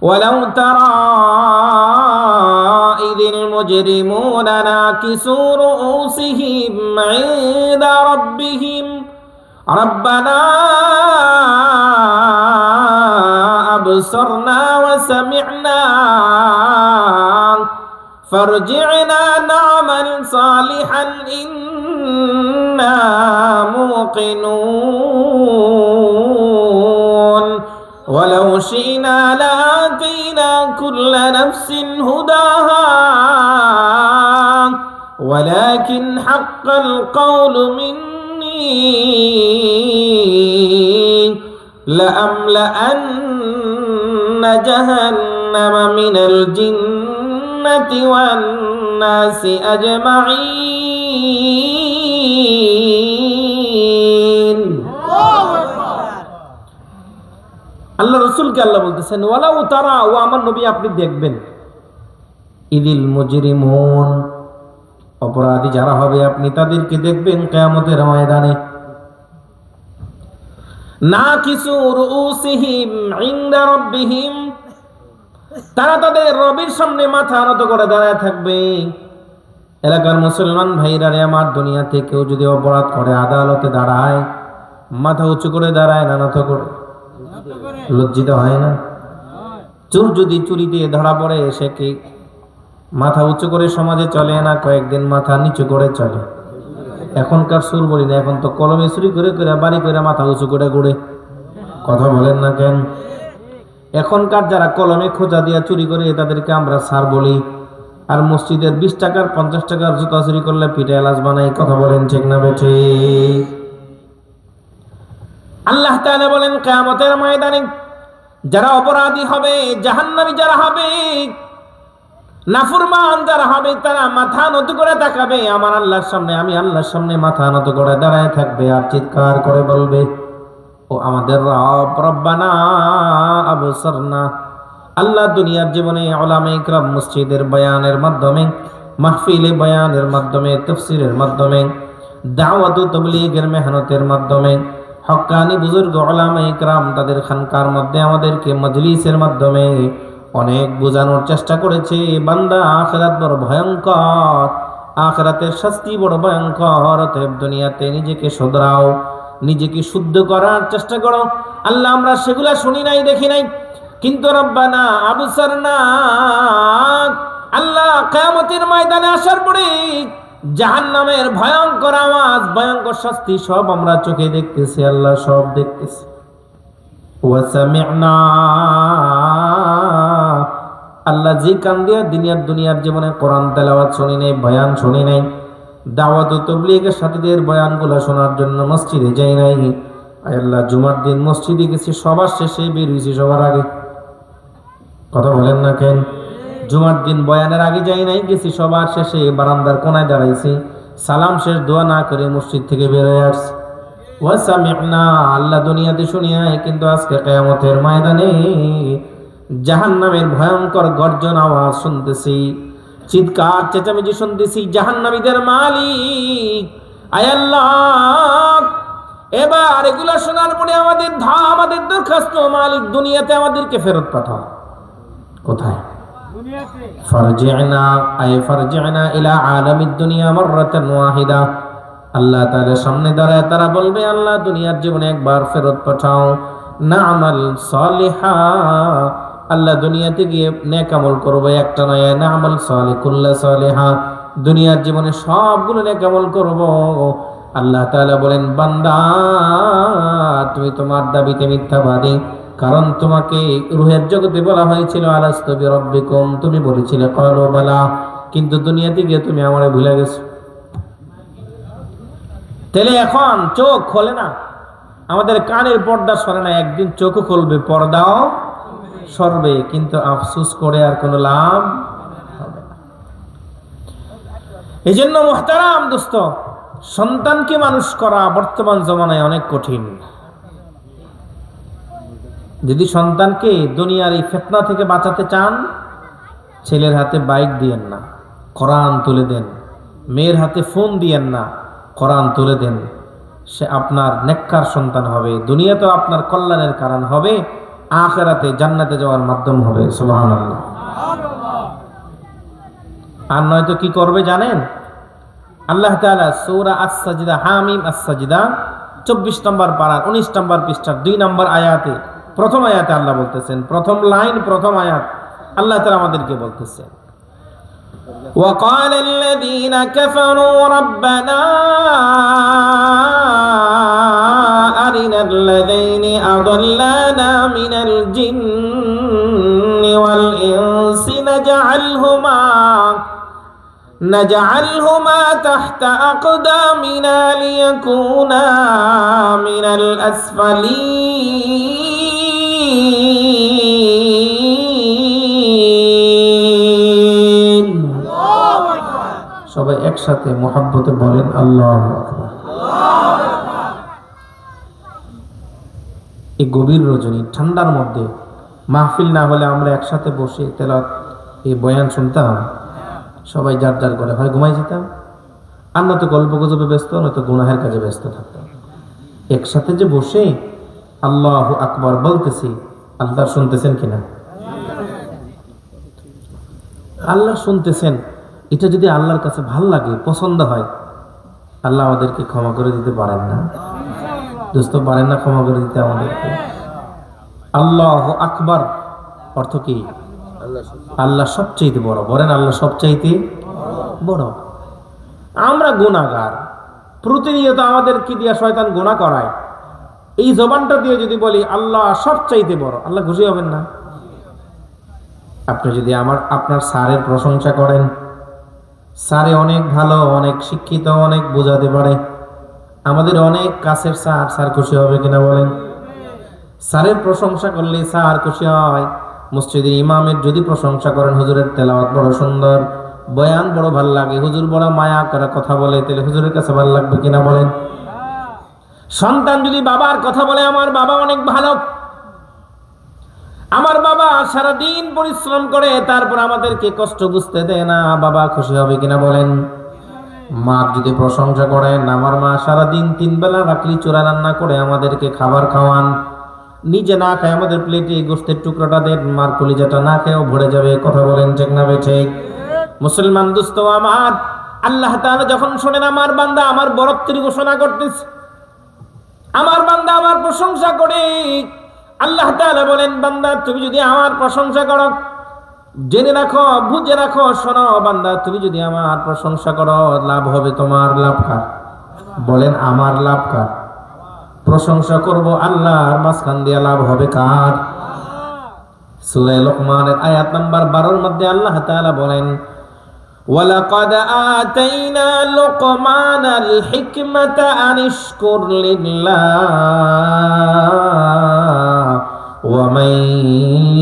ওয়ালাউ তারা ইযিল মুজরিমুনা নাকিসু রুউসিহিম ইনদা রাব্বিহিম রাব্বানা আবসারনা ওয়া সামি'না ফারজি'না না'মাল সালিহান ইন্না মুকিনুন ওয়ালাউ শি'না লা'আতাইনা কুল্লা নাফসিন হুদাহা ওয়ালাকিন হাক্কাল কাওলু মিন্নী লাআমলাআন্না জাহান্নামা মিনাল জিন্নাতি ওয়ান নাসি আজমাইন। আল্লাহ রাসূলকে আল্লাহ বলতেছেন ওয়ালাউ তারা, ও আমার নবী আপনি দেখবেন, ইদিল মুজরিমুন, অপরাধী যারা হবে আপনি তাদেরকে দেখবেন কিয়ামতের ময়দানে, নাকিসু রুউসিহিম ইনদা রাব্বিহিম, তারা তাদের রবের সামনে মাথা নত করে দাঁড়ায় থাকবে। এলাকার মুসলমান ভাইরা রে আমার, দুনিয়াতে কেউ যদি অপরাধ করে আদালতে দাঁড়ায়, মাথা উঁচু করে দাঁড়ায় না নত করে? লজ্জিত হয় না? চোর যদি চুরি দিয়ে ধরা পড়ে, সে কি মাথা উঁচু করে সমাজে চলে না কয়েকদিন মাথা নিচু করে চলে? এখনকার চোর বলি না, এখন তো কলমে চুরি করে করে বাড়ি করে মাথা উঁচু করে ঘুরে। কথা বলেন না কেন? এখনকার যারা কলমে খোঁজা দিয়া চুরি করে তাদেরকে আমরা স্যার বলি, আর মসজিদের 20 টাকার 50 টাকার জুতা চুরি করলে পিঠে এলাচ বানাই। কথা বলেন ঠিক না বেঠে? আল্লাহ তাআলা বলেন কিয়ামতের ময়দানে যারা অপরাধী হবে, জাহান্নামী যারা হবে, নাফরমান যারা হবে, তারা মাথা নত করে তাকাবে আমার আল্লাহর সামনে, আমি আল্লাহর সামনে মাথা নত করে দাঁড়ায় থাকবে আর চিৎকার করে বলবে, ও আমাদের রব, রব্বানা আবসারনা। আল্লাহ দুনিয়ার জীবনে উলামায়ে কিরাম মসজিদের বয়ানের মাধ্যমে, মাহফিলে বয়ানের মাধ্যমে, তাফসীরের মাধ্যমে, দাওয়াত ও তাবলীগের মেহনতের মাধ্যমে, হক্কানি বুজুর্গ উলামায়ে কিরাম তাদের খানকার মধ্যে আমাদেরকে মজলিসের মাধ্যমে অনেক বোঝানোর চেষ্টা করেছে, বান্দা আখিরাত বড় ভয়ঙ্কর, আখিরাতের শাস্তি বড় ভয়ঙ্কর, অতএব দুনিয়াতে নিজেকে শুধরাও, নিজেকে শুদ্ধ করার চেষ্টা করো। আল্লাহ আমরা সেগুলা শুনি নাই, দেখি নাই, কিন্তু রব্বানা আবসারনা, আল্লাহ কিয়ামতের ময়দানে আসার পরে জাহান্নামের ভয়ঙ্কর আওয়াজ, ভয়ঙ্কর শাস্তি সব আমরা চোখে দেখতেছি, আল্লাহ সব দেখতেছি। ওয়া সামি'না, আল্লাহ যে কান দিয়া দুনিয়ার জীবনে কোরআন তেলাওয়াত শুনি নাই, বয়ান শুনি নাই, দাওয়াত ও তাবলীগের সাথীদের বয়ানগুলো শোনার জন্য মসজিদে যাই নাই, আল্লাহ জুমার দিন মসজিদে গেছি সবার শেষে, বের হইছি সবার আগে। কথা বলেন না কেন? জুমার দিন বয়ানের আগে যাই নাই, গেছি সবার শেষে, বারান্দার কোনায় দাঁড়াইছি, সালাম শেষ দোয়া না করে মসজিদ থেকে বের হয়ে আসছি। ওয়া সামি'না, আল্লাহ দুনিয়াতে শুনিয়াই, কিন্তু আজকে কিয়ামতের ময়দানে জাহান্নামের ভয়ঙ্কর গর্জন আওয়াজ শুনতেছি, চিৎকার চেঁচামেচি শুনতেছি, জাহান্নামীদের মালিক আয় আল্লাহ, এবার এগুলা শোনার পরে আমাদের দরখাস্ত, মালিক দুনিয়াতে আমাদেরকে ফেরত পাঠাও। কোথায়? ফারজি'না, ফারজি'না ইলা আলামিদ দুনিয়া মাররাতান ওয়াহিদা। আল্লাহ তাআলার সামনে দাঁড়ায় তারা বলবে, আল্লাহ দুনিয়ার জীবনে একবার ফেরত পাঠাও, না'মাল সালিহা, আল্লাহ দুনিয়াতে গিয়ে নেক আমল করব, একটা নয়, না'মাল সালিহ কুল্লা সালিহা, দুনিয়ার জীবনে সবগুলো নেক আমল করব। আল্লাহ তাআলা বলেন, বান্দা তুমি তোমার দাবিতে মিথ্যাবাদী, কারণ তোমাকে রূহের জগতে বলা হয়েছিল আলাস্তু বিরাব্বিকুম, তুমি বলেছিলে ক্বালু বালা, কিন্তু দুনিয়াতে গিয়ে তুমি আমারে ভুলে গেছো। তাহলে এখন চোখ খোলে না, আমাদের কানের পর্দা সরে না, একদিন চোখও খুলবে, পর্দাও সরবে, কিন্তু আফসোস করে আর কোনো লাভ হবে না। এই জন্য মুহতারাম দোস্ত, সন্তানকে মানুষ করা বর্তমান জমানায় অনেক কঠিন। যদি সন্তানকে দুনিয়ার এই ফিতনা থেকে বাঁচাতে চান, ছেলের হাতে বাইক দিয়েন না, কোরআন তুলে দেন। মেয়ের হাতে ফোন দিয়েন না, কোরআন তুলে দেন। সে আপনার নেককার সন্তান হবে, দুনিয়াতেও আপনার কল্যাণের কারণ হবে, আখিরাতে জান্নাতে যাওয়ার মাধ্যম হবে। সুবহানাল্লাহ। আর নয়তো কি করবে জানেন? আল্লাহ তাআলা সূরা আস-সাজদা, হামিম আস-সাজদা 24 নম্বর পারা 19 নম্বর পৃষ্ঠার 2 নম্বর আয়াতে, প্রথম আয়াতে আল্লাহ বলতেছেন, প্রথম লাইন প্রথম আয়াত আল্লাহ তাআলা আমাদেরকে বলতেছেন, وقال الذين كفروا ربنا أرنا الذين أضلانا من الجن والإنس نجعلهما تحت أقدامنا ليكونا من الأسفلين। সবাই একসাথে মুহাব্বতে বলেন আল্লাহু আকবার। এই গভীর রজনী ঠান্ডার মধ্যে মাহফিল না হলে আমরা একসাথে বসে তেলাওয়াত এই বয়ান শুনতাম, সবাই যার যার করে হয় ঘুমাই যেতাম, আর নয়তো গল্প গুজবে ব্যস্ত, নয়তো গুনাহের কাজে ব্যস্ত থাকতাম। একসাথে যে বসে আল্লাহু আকবার বলতেছি, আল্লাহ শুনতেছেন কিনা? আল্লাহ শুনতেছেন। এটা যদি আল্লাহর কাছে ভাল লাগে, পছন্দ হয়, আল্লাহ আমাদেরকে ক্ষমা করে দিতে পারেন না? দোস্ত, পারেন না ক্ষমা করে দিতে আমাদেরকে? আল্লাহু আকবার অর্থ কি? আল্লাহ সবচাইতে বড়। বলেন আল্লাহ সবচাইতে বড়। আমরা গুনাহগার, প্রতিনিয়ত আমাদেরকে দিয়ে শয়তান গুনাহ করায়। এই জবানটা দিয়ে যদি বলি আল্লাহ সবচাইতে বড়, আল্লাহ খুশি হবেন না? আপনি যদি আপনার স্যারের প্রশংসা করেন, স্যারে অনেক ভালো, অনেক শিক্ষিত, অনেক বোঝাতে পারে, আমাদের অনেক কাছের স্যার, স্যার খুশি হবে কিনা বলেন? স্যারের প্রশংসা করলে স্যার খুশি হয়। মসজিদের ইমামের যদি প্রশংসা করেন, হুজুরের তেলাওয়াত বড় সুন্দর, বয়ান বড় ভাল লাগে, হুজুর বড় মায়া করে কথা বলে, তাহলে হুজুরের কাছে ভালো লাগবে কিনা বলেন? সন্তান যদি বাবার কথা বলে, আমার বাবা অনেক ভালো, আমার বাবা সারাদিন পরিশ্রম করে, তারপর আমাদেরকে কষ্ট বুঝতে দেয় না, বাবা খুশি হবে কিনা বলেন? মা যদি প্রশংসা করেন, আমার মা সারাদিন 3 বেলা রাখলি চূড়া রান্না করে আমাদেরকে খাবার খাওয়ান, নিজে না খায় আমাদের প্লেটে গোশতের টুকরাটা দেন, মার কলিজাটা না খেয়েও ভরে যাবে। কথা বলেন ঠিক না বেঠিক? মুসলমান দোস্ত আমার, আল্লাহ তাআলা যখন শোনেন আমার বান্দা আমার বরত্বের ঘোষণা করতেছে, আমার বান্দা আমার প্রশংসা করে, আল্লাহ তাআলা বলেন, বান্দা তুমি যদি আমার প্রশংসা করো, জেনে রাখো, বুঝে রাখো, শোনো বান্দা, তুমি যদি আমার প্রশংসা করো, লাভ হবে তোমার। লাভ কার? বলেন আমার লাভ কার? প্রশংসা করব আল্লাহর, মাঝখান দিয়ে লাভ হবে কার? সূরা লোকমানের আয়াত নাম্বার 12 মধ্যে আল্লাহ তাআলা বলেন, ওয়ালাকাদ আতাইনা লুকমানাল হিকমাতা আনিশকুর লিল্লাহ ওয়া মান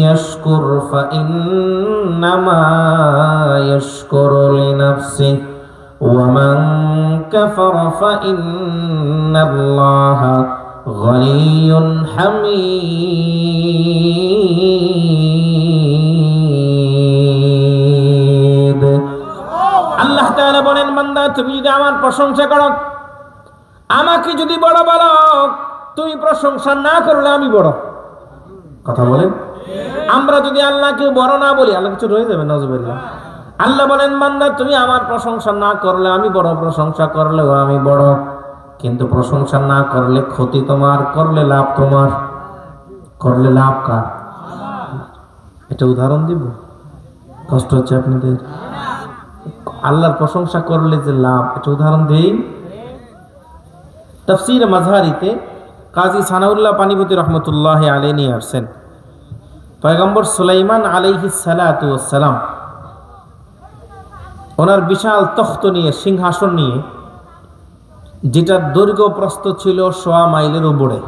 ইয়াশকুর ফাইন্নামা ইয়াশকুরু লিনাফসিহি ওয়া মান কাফারা ফাইন্নাল্লাহা গনিয়্যুন হামিদ। আল্লাহ তাআলা বলেন, বান্দা তুমি যদি আমার প্রশংসা করো, আমাকে যদি বড় বলো, তুমি প্রশংসা না করলে আমি বড়। কথা বলেন? আমরা যদি আল্লাহকে বড় না বলি, আল্লাহ কিছু রয়ে যাবে? নাউজুবিল্লাহ। আল্লাহ বলেন, বান্দা তুমি আমার প্রশংসা না করলে আমি বড়, প্রশংসা করলেও আমি বড়। কিন্তু প্রশংসা না করলে ক্ষতি তোমার, করলে লাভ তোমার। করলে লাভ কার? এটা উদাহরণ দিব, কষ্ট হচ্ছে আপনাদের? আল্লাহর প্রশংসা করলে যে লাভ, এটা উদাহরণ দেই। তাফসীর মাযহারিতে কাজী সানাউল্লাহ পানিপতি রহমতুল্লাহ আলাইহি নিয়ে আসছেন, পয়গম্বর সুলাইমান আলাইহিস সালাতু ওয়াস সালাম ওনার বিশাল তখ্ত নিয়ে, সিংহাসন নিয়ে, যেটার দৈর্ঘ্য প্রস্থ ছিল 1.25 মাইলের উপরে,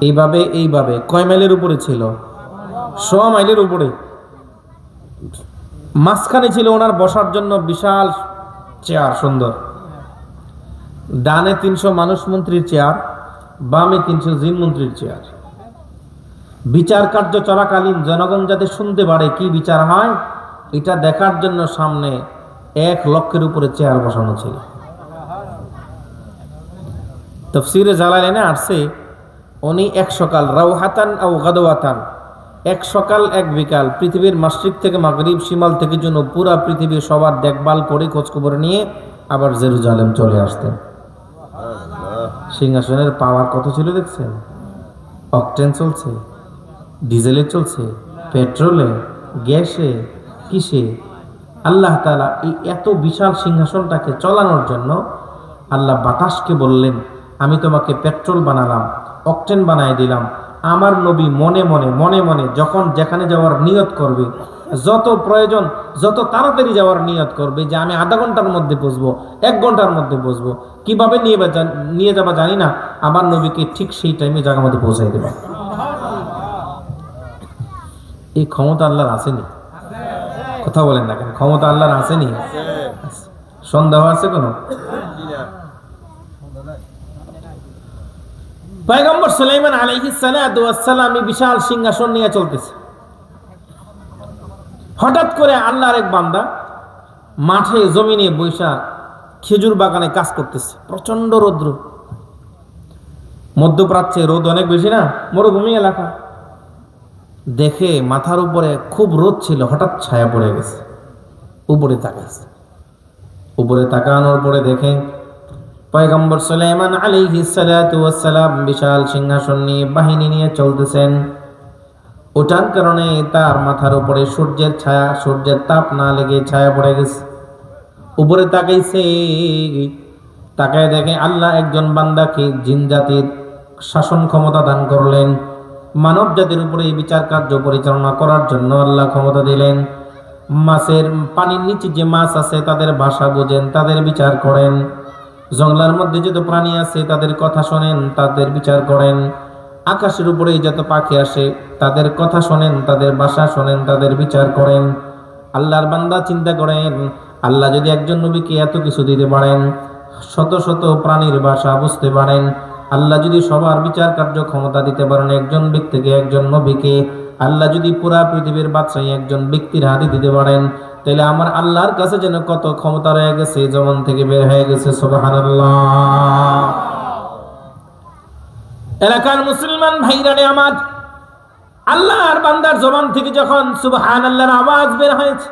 এইভাবে কয় মাইলের উপরে ছিল? 1.25 মাইলের উপরে। মাঝখানে ছিল ওনার বসার জন্য বিশাল চেয়ার, সুন্দর। ডানে 300 মানুষ মন্ত্রীর চেয়ার, বামে 300 জিন মন্ত্রীর চেয়ার। বিচার কার্য চলাকালীন জনগণ যাতে শুনতে পারে কি বিচার হয়, এটা দেখার জন্য সামনে 1 লক্ষের উপরে চেয়ার বসানো ছিল। তাফসীরে জালালাইনে আসছে, উনি এক সকাল রাওহাতান আও গাদওয়াতান, এক সকাল এক বিকাল পৃথিবীর মাশরিক থেকে মাগরিব, শিমাল থেকে জুনুব পুরা পৃথিবীর সবার দেখভাল করে খোঁজখবর নিয়ে আবার জেরুজালেম চলে আসতেন। সিংহাসনের পাওয়ার কত ছিল দেখছেন? অকটেন চলছে, ডিজেলে চলছে, পেট্রোলে, গ্যাসে, কিসে? আল্লাহ তাআলা এই এত বিশাল সিংহাসনটাকে চলানোর জন্য আল্লাহ বাতাসকে বললেন, আমি তোমাকে পেট্রোল বানালাম, অকটেন বানাই দিলাম। আমার নবী মনে মনে মনে মনে যখন যেখানে যাওয়ার নিয়ত করবে, যত প্রয়োজন যত তাড়াতাড়ি যাওয়ার নিয়ত করবে যে আমি আধা ঘন্টার মধ্যে বসবো, 1 ঘন্টার মধ্যে বসবো, কিভাবে নিয়ে যাবা জানি না, আমার নবীকে ঠিক সেই টাইমে জায়গার মধ্যে পৌঁছাই দেবে। এই ক্ষমতা আল্লাহর আসেনি? কথা বলেন না কেন? ক্ষমতা আল্লাহর আসেনি? সন্দেহ আছে কোনো? পয়গম্বর সুলাইমান আলাইহিস সালাতু ওয়াস সালাম বিশাল সিংহাসন নিয়ে চলতেছে। হঠাৎ করে আল্লাহর এক বান্দা মাঠে জমিনে বৈশা খেজুর বাগানে কাজ করতেছে। প্রচন্ড রৌদ্র, মধ্যপ্রাচ্যে রোদ অনেক বেশি না, মরুভূমি এলাকা। দেখে মাথার উপরে খুব রোদ ছিল, হঠাৎ ছায়া পড়ে গেছে। উপরে তাকাইছে, উপরে তাকানোর পরে দেখে পয়গম্বর সুলাইমান আলাইহিস সালাতু ওয়াস সালাম বিশাল সিংহাসন নিয়ে বাহিনী নিয়ে চলতেছেন। ওটার কারণে তার মাথার উপরে সূর্যের ছায়া, সূর্যের তাপ না লেগে ছায়া পড়ে গেছে। উপরে তাকাইছে, তাকায় দেখে আল্লাহ একজন বান্দাকে জিন জাতির শাসন ক্ষমতা দান করলেন। মানব জাতির উপরে এই বিচার কার্য পরিচালনা করার জন্য আল্লাহ ক্ষমতা দিলেন। মাছের পানির নিচে যে মাছ আছে তাদের ভাষা বোঝেন, তাদের বিচার করেন। জঙ্গলার মধ্যে যত প্রাণী আছে তাদের কথা শোনেন, তাদের বিচার করেন। আকাশের উপরে যত পাখি আসে তাদের কথা শোনেন, তাদের ভাষা শোনেন, তাদের বিচার করেন। আল্লাহর বান্দা চিন্তা করেন, আল্লাহ যদি একজন নবীকে এত কিছু দিতে পারেন, শত শত প্রাণীর ভাষা বুঝতে পারেন, আল্লাহ যদি সবার বিচার কার্য ক্ষমতা দিতে পারেন একজন ব্যক্তিকে, একজন নবীকে, আল্লাহ যদি পুরা পৃথিবীর বাদশাহী একজন ব্যক্তির হাতে দিতে পারেন, তাহলে আমার আল্লাহর কাছে যেন কত ক্ষমতা রয়ে গেছে, জবান থেকে বের হয়ে গেছে। সুবহানাল্লাহ। এলাকার মুসলমান ভাইরানে আমার, আল্লাহর বান্দার জবান থেকে যখন সুবহানাল্লাহর আওয়াজ বের হয়েছে,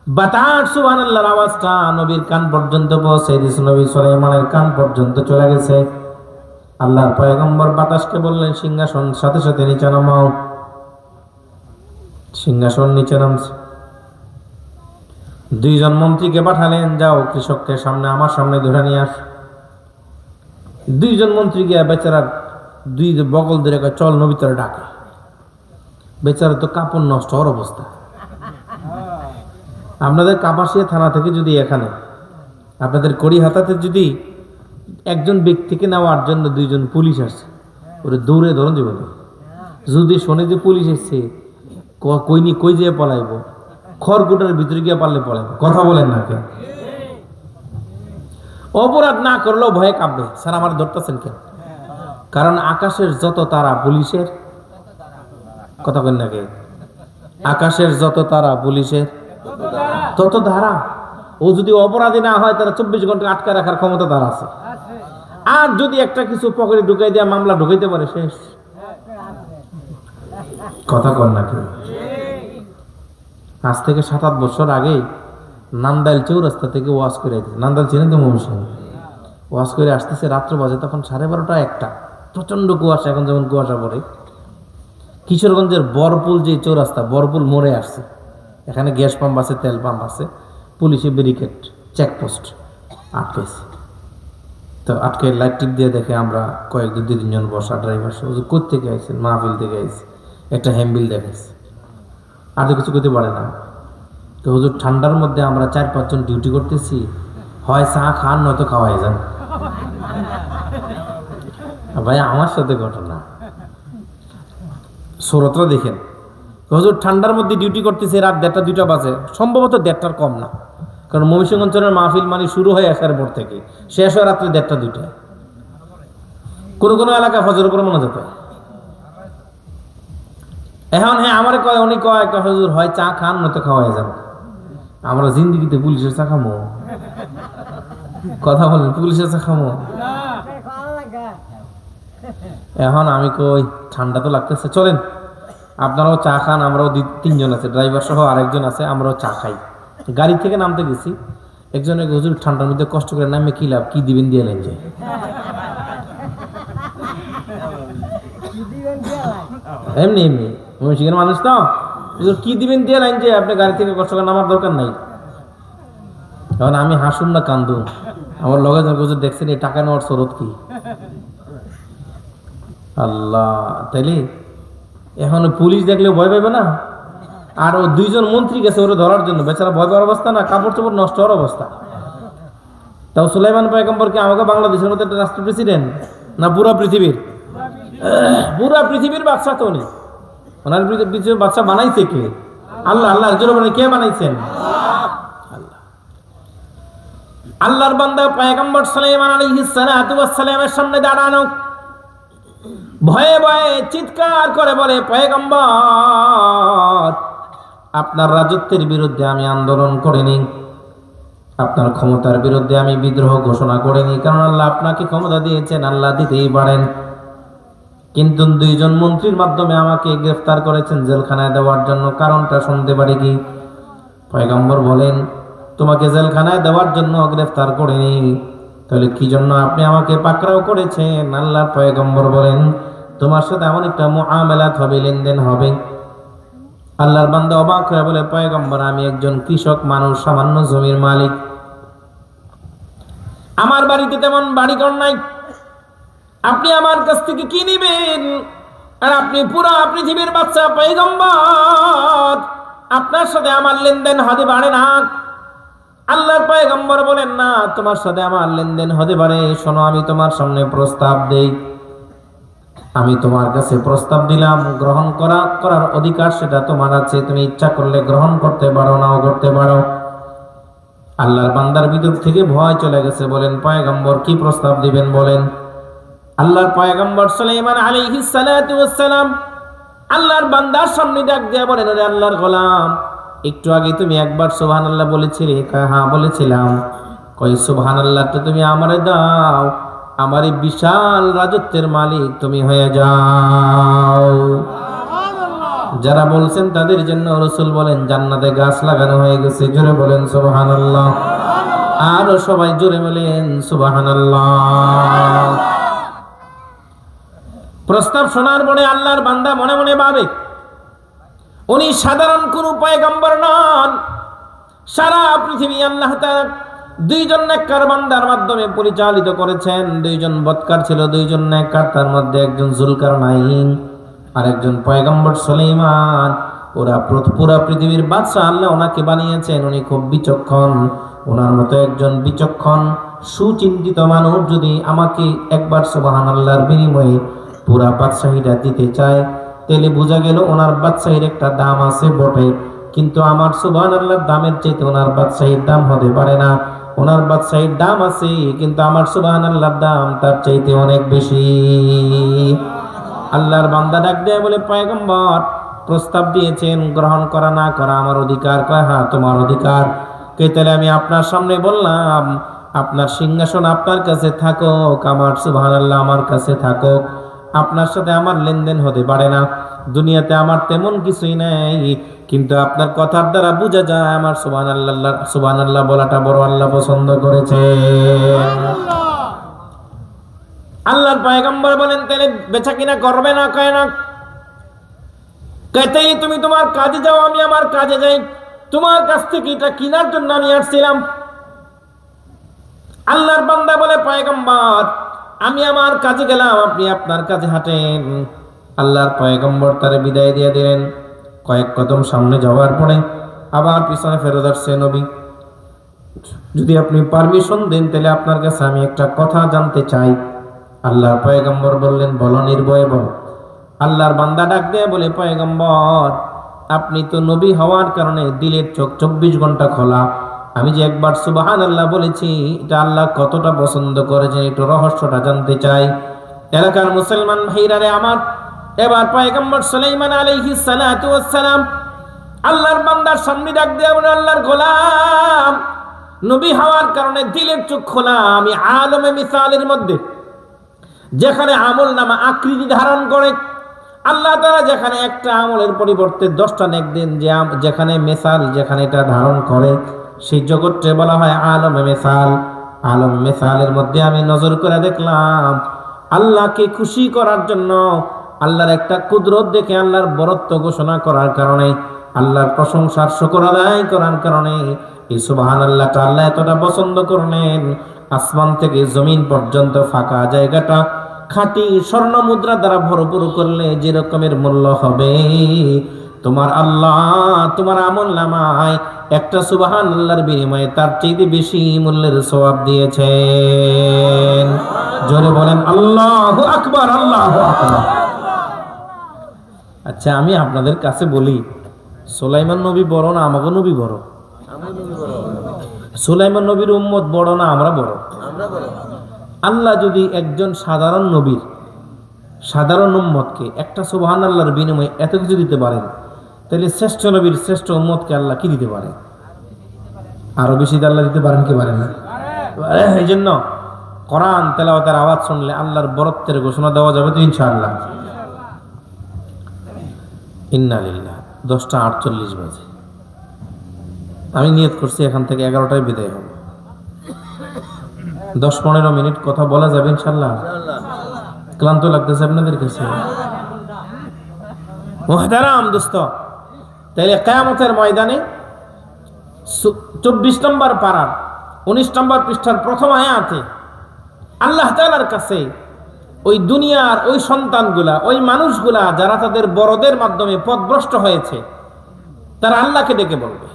বাতাস সুবহানাল্লাহর আওয়াজটা নবীর কান পর্যন্ত পৌঁছে দিয়েছে, নবী সুলাইমানের কান পর্যন্ত চলে গেছে। আল্লাহর পয়গম্বর বাতাসকে বললেন, সিংহাসন সাথে সাথে নিচে নামাও। সিংহাসন নিচে নামছে। 2 জন মন্ত্রীকে পাঠালেন, যাও কৃষককে সামনে আমার সামনে ধরে নিয়ে আস। 2 জন মন্ত্রী গিয়া বেচারার 2 বগল ধরে চল নবী তোরে ডাকে। বেচারা তো কাপড় নষ্ট হওয়ার অবস্থা। আপনাদের কাপাসিয়া থানা থেকে যদি এখানে আপনাদের কড়িহাতাতে যদি একজন ব্যক্তিকে নেওয়ার জন্য 2 জন পুলিশ আসছে, ওরে দৌড়ে ধরুন যাবে না। যদি শোনে যে পুলিশ এসছে, কইনি কই যেয়ে পলাইব, খড়কুটার ভিতরে গিয়ে পারলে পলাইব। কথা বলেন না কেন? অপরাধ না করলেও ভয়ে কাঁপবে, স্যার আমার ধরতেছেন কেন? কারণ আকাশের যত তারা পুলিশের, কথা বলেন না কে? আকাশের যত তারা পুলিশের তত ধারা। ও যদি অপরাধী না হয় তারা 24 ঘন্টা আটকে রাখার ক্ষমতা তার আছে। আর যদি একটা কিছু পকেটে ঢুকাই দেওয়া মামলা ঢুকাইতে পারে, শেষ। কথা কর না কেউ? আজ থেকে 7-8 বছর আগে নান্দাইল চৌরাস্তা থেকে ওয়াজ করে আইতেছে। নান্দাইল চিনেন তো? ওয়াজ করে আসতেছে, রাত্র বাজে তখন 12:30 1টা, প্রচন্ড কুয়াশা। এখন যেমন কুয়াশা পড়ে, কিশোরগঞ্জের বরপুল যে চৌরাস্তা, বরপুল মোড়ে আসছে। এখানে গ্যাস পাম্প আছে, তেল পাম্প আছে, পুলিশে ব্যারিকেড, চেকপোস্ট আটকেছে। তো আটকে লাইট টিপ দিয়ে দেখে আমরা কয়েকজন 2-3 জন বসা ড্রাইভার, কোথেকে আইছেন? মাহফিল থেকে আইছে। একটা হ্যাম্বিল দেখাইছে, আর তো কিছু করতে পারে না। তো হুজুর ঠান্ডার মধ্যে আমরা 4-5 জন ডিউটি করতেছি, হয় চা খান নয়তো খাওয়াই যান। ভাই আমার সাথে ঘটনা, সুরতরা দেখেন। হুজুর ঠান্ডার মধ্যে ডিউটি করতেছে, রাত 1টা-2টা বাজে, সম্ভবত 1:30টার কম না, কারণ ময়মনসিংহ অঞ্চলের মাহফিল মানে শুরু হয় আসার পর থেকে, শেষ হয় রাত্রে 1:30-2টায়। কোনো কোনো এলাকায় ফজর করে মনে যেত। এখন হ্যাঁ আমার কয়, উনি কয় হুজুর হয় চা খান নয়তো খাওয়াই যান। আমরা জিন্দিগিতে পুলিশের চা খামো? কথা বলেন, পুলিশের চা খামো? এখন আমি কই ঠান্ডা তো লাগতেছে, চলেন আপনারাও চা খান, আমরাও তিনজন আছে, ড্রাইভার সহ আরেকজন আছে, আমরাও চা খাই। গাড়ি থেকে নামতে গেছি, একজনের হুজুর ঠান্ডার মধ্যে কষ্ট করে নামে কি লাভ, কি দিবেন দিয়ে নেন যে এমনি এমনি মহিষিকের মানুষ তো হুজুর কি দিবেন দিয়ে লাইন যে আপনি গাড়ি থেকে কষ্ট করে নামার দরকার নাই। তখন আমি হাসুন না কান্দুন, আমার লগে হুজুর দেখছেন এই টাকা নেওয়ার স্রোত কি আল্লাহ। তাইলে এখন পুলিশ দেখলে ভয় পাবে না? আর ও দুইজন মন্ত্রী গেছে ওরে ধরার জন্য, বেচারা ভয় পাওয়ার অবস্থা না, কাপড় চোপড় নষ্ট হওয়ার অবস্থা। তাও সুলাইমান পয়গম্বর কি আমাকে বাংলাদেশের মতো একটা রাষ্ট্র প্রেসিডেন্ট না পুরা পৃথিবীর? পুরা পৃথিবীর বাদশা তো উনি, ওনার পৃথিবীর বাদশা বানাইছে কে? আল্লাহ। আল্লাহ জোরে বলে কে বানাইছেন? আল্লাহ। আল্লাহর বান্দা পয়গম্বর সুলাইমান আলাইহিস সালাতু ওয়াস সালামের সামনে দাঁড়ানো, ভয়ে ভয়ে চিৎকার করে বলে, পয়গম্বর আপনার রাজত্বের বিরুদ্ধে আমি আন্দোলন করিনি, আপনার ক্ষমতার বিরুদ্ধে আমি বিদ্রোহ ঘোষণা করিনি, কারণ আল্লাহ আপনাকে ক্ষমতা দিয়েছেন, আল্লাহ দিতেই পারেন। কিন্তু দুইজন মন্ত্রীর মাধ্যমে আমাকে গ্রেফতার করেছেন জেলখানায় দেওয়ার জন্য, কারণটা শুনতে পারি কি? পয়গম্বর বলেন, তোমাকে জেলখানায় দেওয়ার জন্য গ্রেফতার করিনি, তাহলে কি জন্য আপনি আমাকে পাকড়াও করেছেন? আল্লাহর পয়গম্বর বলেন, তোমার সাথে এমন একটা মুআমালাত হবে, লেনদেন হবে। আল্লাহর বান্দা অবাক হয়ে বলে, পয়গম্বর আমি একজন কৃষক মানুষ, সামান্য জমির মালিক, আমার বাড়িতে তেমন বাড়িঘর নাই, আপনি আমার কাছ থেকে কি নিবেন? আর আপনি পুরো পৃথিবীর বাদশা পয়গম্বর, আপনার সাথে আমার লেনদেন হতে পারে না। আল্লাহর পয়গম্বর বলেন, না তোমার সাথে আমার লেনদেন হতে পারে। শোনো, আমি তোমার সামনে প্রস্তাব দেই, আমি তোমার কাছে প্রস্তাব দিলাম, গ্রহণ করার অধিকার সেটা তোমার আছে, তুমি ইচ্ছা করলে গ্রহণ করতে পারো, নাও করতে পারো। আল্লাহর বান্দার ভিতর থেকে ভয় চলে গেছে, বলেন পয়গম্বর কি প্রস্তাব দিবেন বলেন। আল্লাহর পয়গম্বর সুলাইমান আলাইহিস সালাতু ওয়াস সালাম আল্লাহর বান্দার সামনে ডাক দিয়ে বলেন, ওরে আল্লাহর গোলাম, একটু আগে তুমি একবার সুবহানাল্লাহ বলেছিলে? হ্যাঁ বলেছিলাম। কই সুবহানাল্লাহ তো তুমি আমারে দাও, আমার এই বিশাল রাজত্বের মালিক তুমি হয়ে যাও। যারা বলছেন তাদের জন্য রাসূল বলেন জান্নাতে গাছ লাগানো হয়ে গেছে, জোরে বলেন সুবহানাল্লাহ। আরো সবাই জোরে বলেন সুবহানাল্লাহ। প্রস্তাব শোনার পরে আল্লাহর বান্দা মনে মনে ভাবে, উনি সাধারণ কোন পয়গম্বর নন, সারা পৃথিবী আল্লাহ তাআলা দুইজন নেককার বান্দার মাধ্যমে পরিচালিত করেছেন। দুইজন বদকার ছিল, দুইজন নেককার, তার মধ্যে একজন যুলকারনাইন আর একজন পয়গম্বর সুলাইমান। পুরা পৃথিবীর বাদশা আল্লাহ ওনাকে বানিয়েছেন, উনি খুব বিচক্ষণ। ওনার মতো একজন বিচক্ষণ সুচিন্তিত মানুষ যদি আমাকে একবার সুবহানাল্লাহর বিনিময়ে পুরা বাদশাহীটা দিতে চায়, তাহলে বোঝা গেল ওনার বাদশাহীর একটা দাম আছে বটে, কিন্তু আমার সুবহানাল্লাহর দামের চাইতে ওনার বাদশাহীর দাম হতে পারে না। ওনার বাদশাহীর দাম আছে, কিন্তু আমার সুবহানাল্লাহর দাম তার চাইতে অনেক বেশি। আল্লাহর বান্দা ডাক দেয় বলে, পয়গম্বর প্রস্তাব দিয়েছেন, গ্রহণ করা না করা আমার অধিকার। কয় হ্যাঁ তোমার অধিকার। কে তাহলে আমি আপনার সামনে বললাম, আপনার সিংহাসন আপনার কাছে থাকুক, আমার সুবহানাল্লাহ আমার কাছে থাকুক, আপনার সাথে আমার লেনদেন হতে পারে না, দুনিয়াতে আমার তেমন কিছুই নাই, কিন্তু আপনার কথার দ্বারা বোঝা যায় আমার সুবহানাল্লাহ বলাটা বড় আল্লাহ পছন্দ করেছে। আল্লাহর পয়গম্বর বলেন, তাহলে বেচা কিনা করবে না? কয় না। কইতেই তুমি তোমার কাজে যাও, আমি আমার কাজে যাই, তোমার কাছ থেকে এটা কেনার জন্য আমি আসছিলাম। আল্লাহর বান্দা বলে, পয়গম্বর আমি আমার কাজে গেলাম, আপনি আপনার কাজে হাঁটেন। আল্লাহর পয়গম্বর তারে বিদায় দিয়ে দিলেন। কয়েক কদম সামনে যাওয়ার পরে আবার পিছনে ফেরত আসছে, নবী যদি আপনি পারমিশন দেন তাহলে আপনার কাছে আমি একটা কথা জানতে চাই। আল্লাহর পয়গম্বর বললেন, বলো, নির্ভয়ে বলো। আল্লাহর বান্দা ডাক দিয়ে বলে, পয়গম্বর আপনি তো নবী হওয়ার কারণে দিলের চোখ 24 ঘন্টা খোলা। আমি যে একবার সুবহানাল্লাহ বলেছি, এটা আল্লাহ কতটা পছন্দ করেছেন, একটু রহস্যটা জানতে চাই। এলাকার মুসলমান ভাইরারে আমার, এবার পয়গম্বর সুলাইমান আলাইহিস সালাতু ওয়াস সালাম আল্লাহর বান্দার সামনে ডাক দিয়ে বলে, আল্লাহর গোলাম নবী হওয়ার কারণে দিলের চোখ খোলা, আমি আলমে মিসালের মধ্যে যেখানে আমল নামা আকৃতি ধারণ করে, আল্লাহ তাআলা যেখানে একটা আমলের পরিবর্তে 10টা নেক দেন, যেখানে মেসাল, যেখানে এটা ধারণ করে, সেই জগৎটা বলা হয় আলমে মেসাল। আলম মেসালের মধ্যে আমি নজর করে দেখলাম, আল্লাহকে খুশি করার জন্য, আল্লাহর একটা কুদরত দেখে, আল্লাহর বরত্ব ঘোষণা করার কারণে, আল্লাহর প্রশংসার শুকর আদায় করার কারণে এই সুবহানাল্লাহটা আল্লাহ এতটা পছন্দ করলেন, আসমান থেকে জমিন পর্যন্ত ফাঁকা জায়গাটা খাঁটি স্বর্ণ মুদ্রা দ্বারা ভরপুর করলে যে রকমের মূল্য হবে, তোমার আল্লাহ তোমার আমল নামায় একটা সুবহানাল্লাহর বিনিময়ে তার চেয়ে বেশি মূল্যের সওয়াব দিয়েছেন। জোরে বলেন আল্লাহু আকবার, আল্লাহু আকবার। আচ্ছা, আমি আপনাদের কাছে বলি, সুলাইমান নবী বড় না আমাকে নবী বড়? সুলাইমান নবীর উম্মত বড় না আমরা বড়? আল্লাহ যদি একজন সাধারণ নবীর সাধারণ উম্মতকে একটা সুবহানাল্লাহর বিনিময়ে এত কিছু দিতে পারেন, তাহলে শ্রেষ্ঠ নবীর শ্রেষ্ঠ উম্মতকে আল্লাহ কি দিতে পারে? আরো বেশি আল্লাহ দিতে পারেন কি পারেন না? এই জন্য কোরআন তেলাওয়াতের আওয়াজ শুনলে আল্লাহর বরত্বের ঘোষণা দেওয়া যাবে তো ইনশাআল্লাহ। ইন্না লিল্লাহ। 10টা 48 বাজে। আমি নিয়ত করছি এখান থেকে 11টায় বিদায় হবে। 10-15 মিনিট কথা বলা যাবে ইনশাআল্লাহ। ক্লান্ত লাগতেছে আপনাদের কাছে? মুহতারাম দোস্ত, তাহলে কিয়ামতের ময়দানে 24 নম্বর পারার 19 নম্বর পৃষ্ঠার প্রথম আয়াতে আল্লাহ তাআলার কাছে ওই দুনিয়ার ওই সন্তানগুলা, ওই মানুষগুলা যারা তাদের বড়দের মাধ্যমে পথভ্রষ্ট হয়েছে, তারা আল্লাহকে ডেকে বলবে,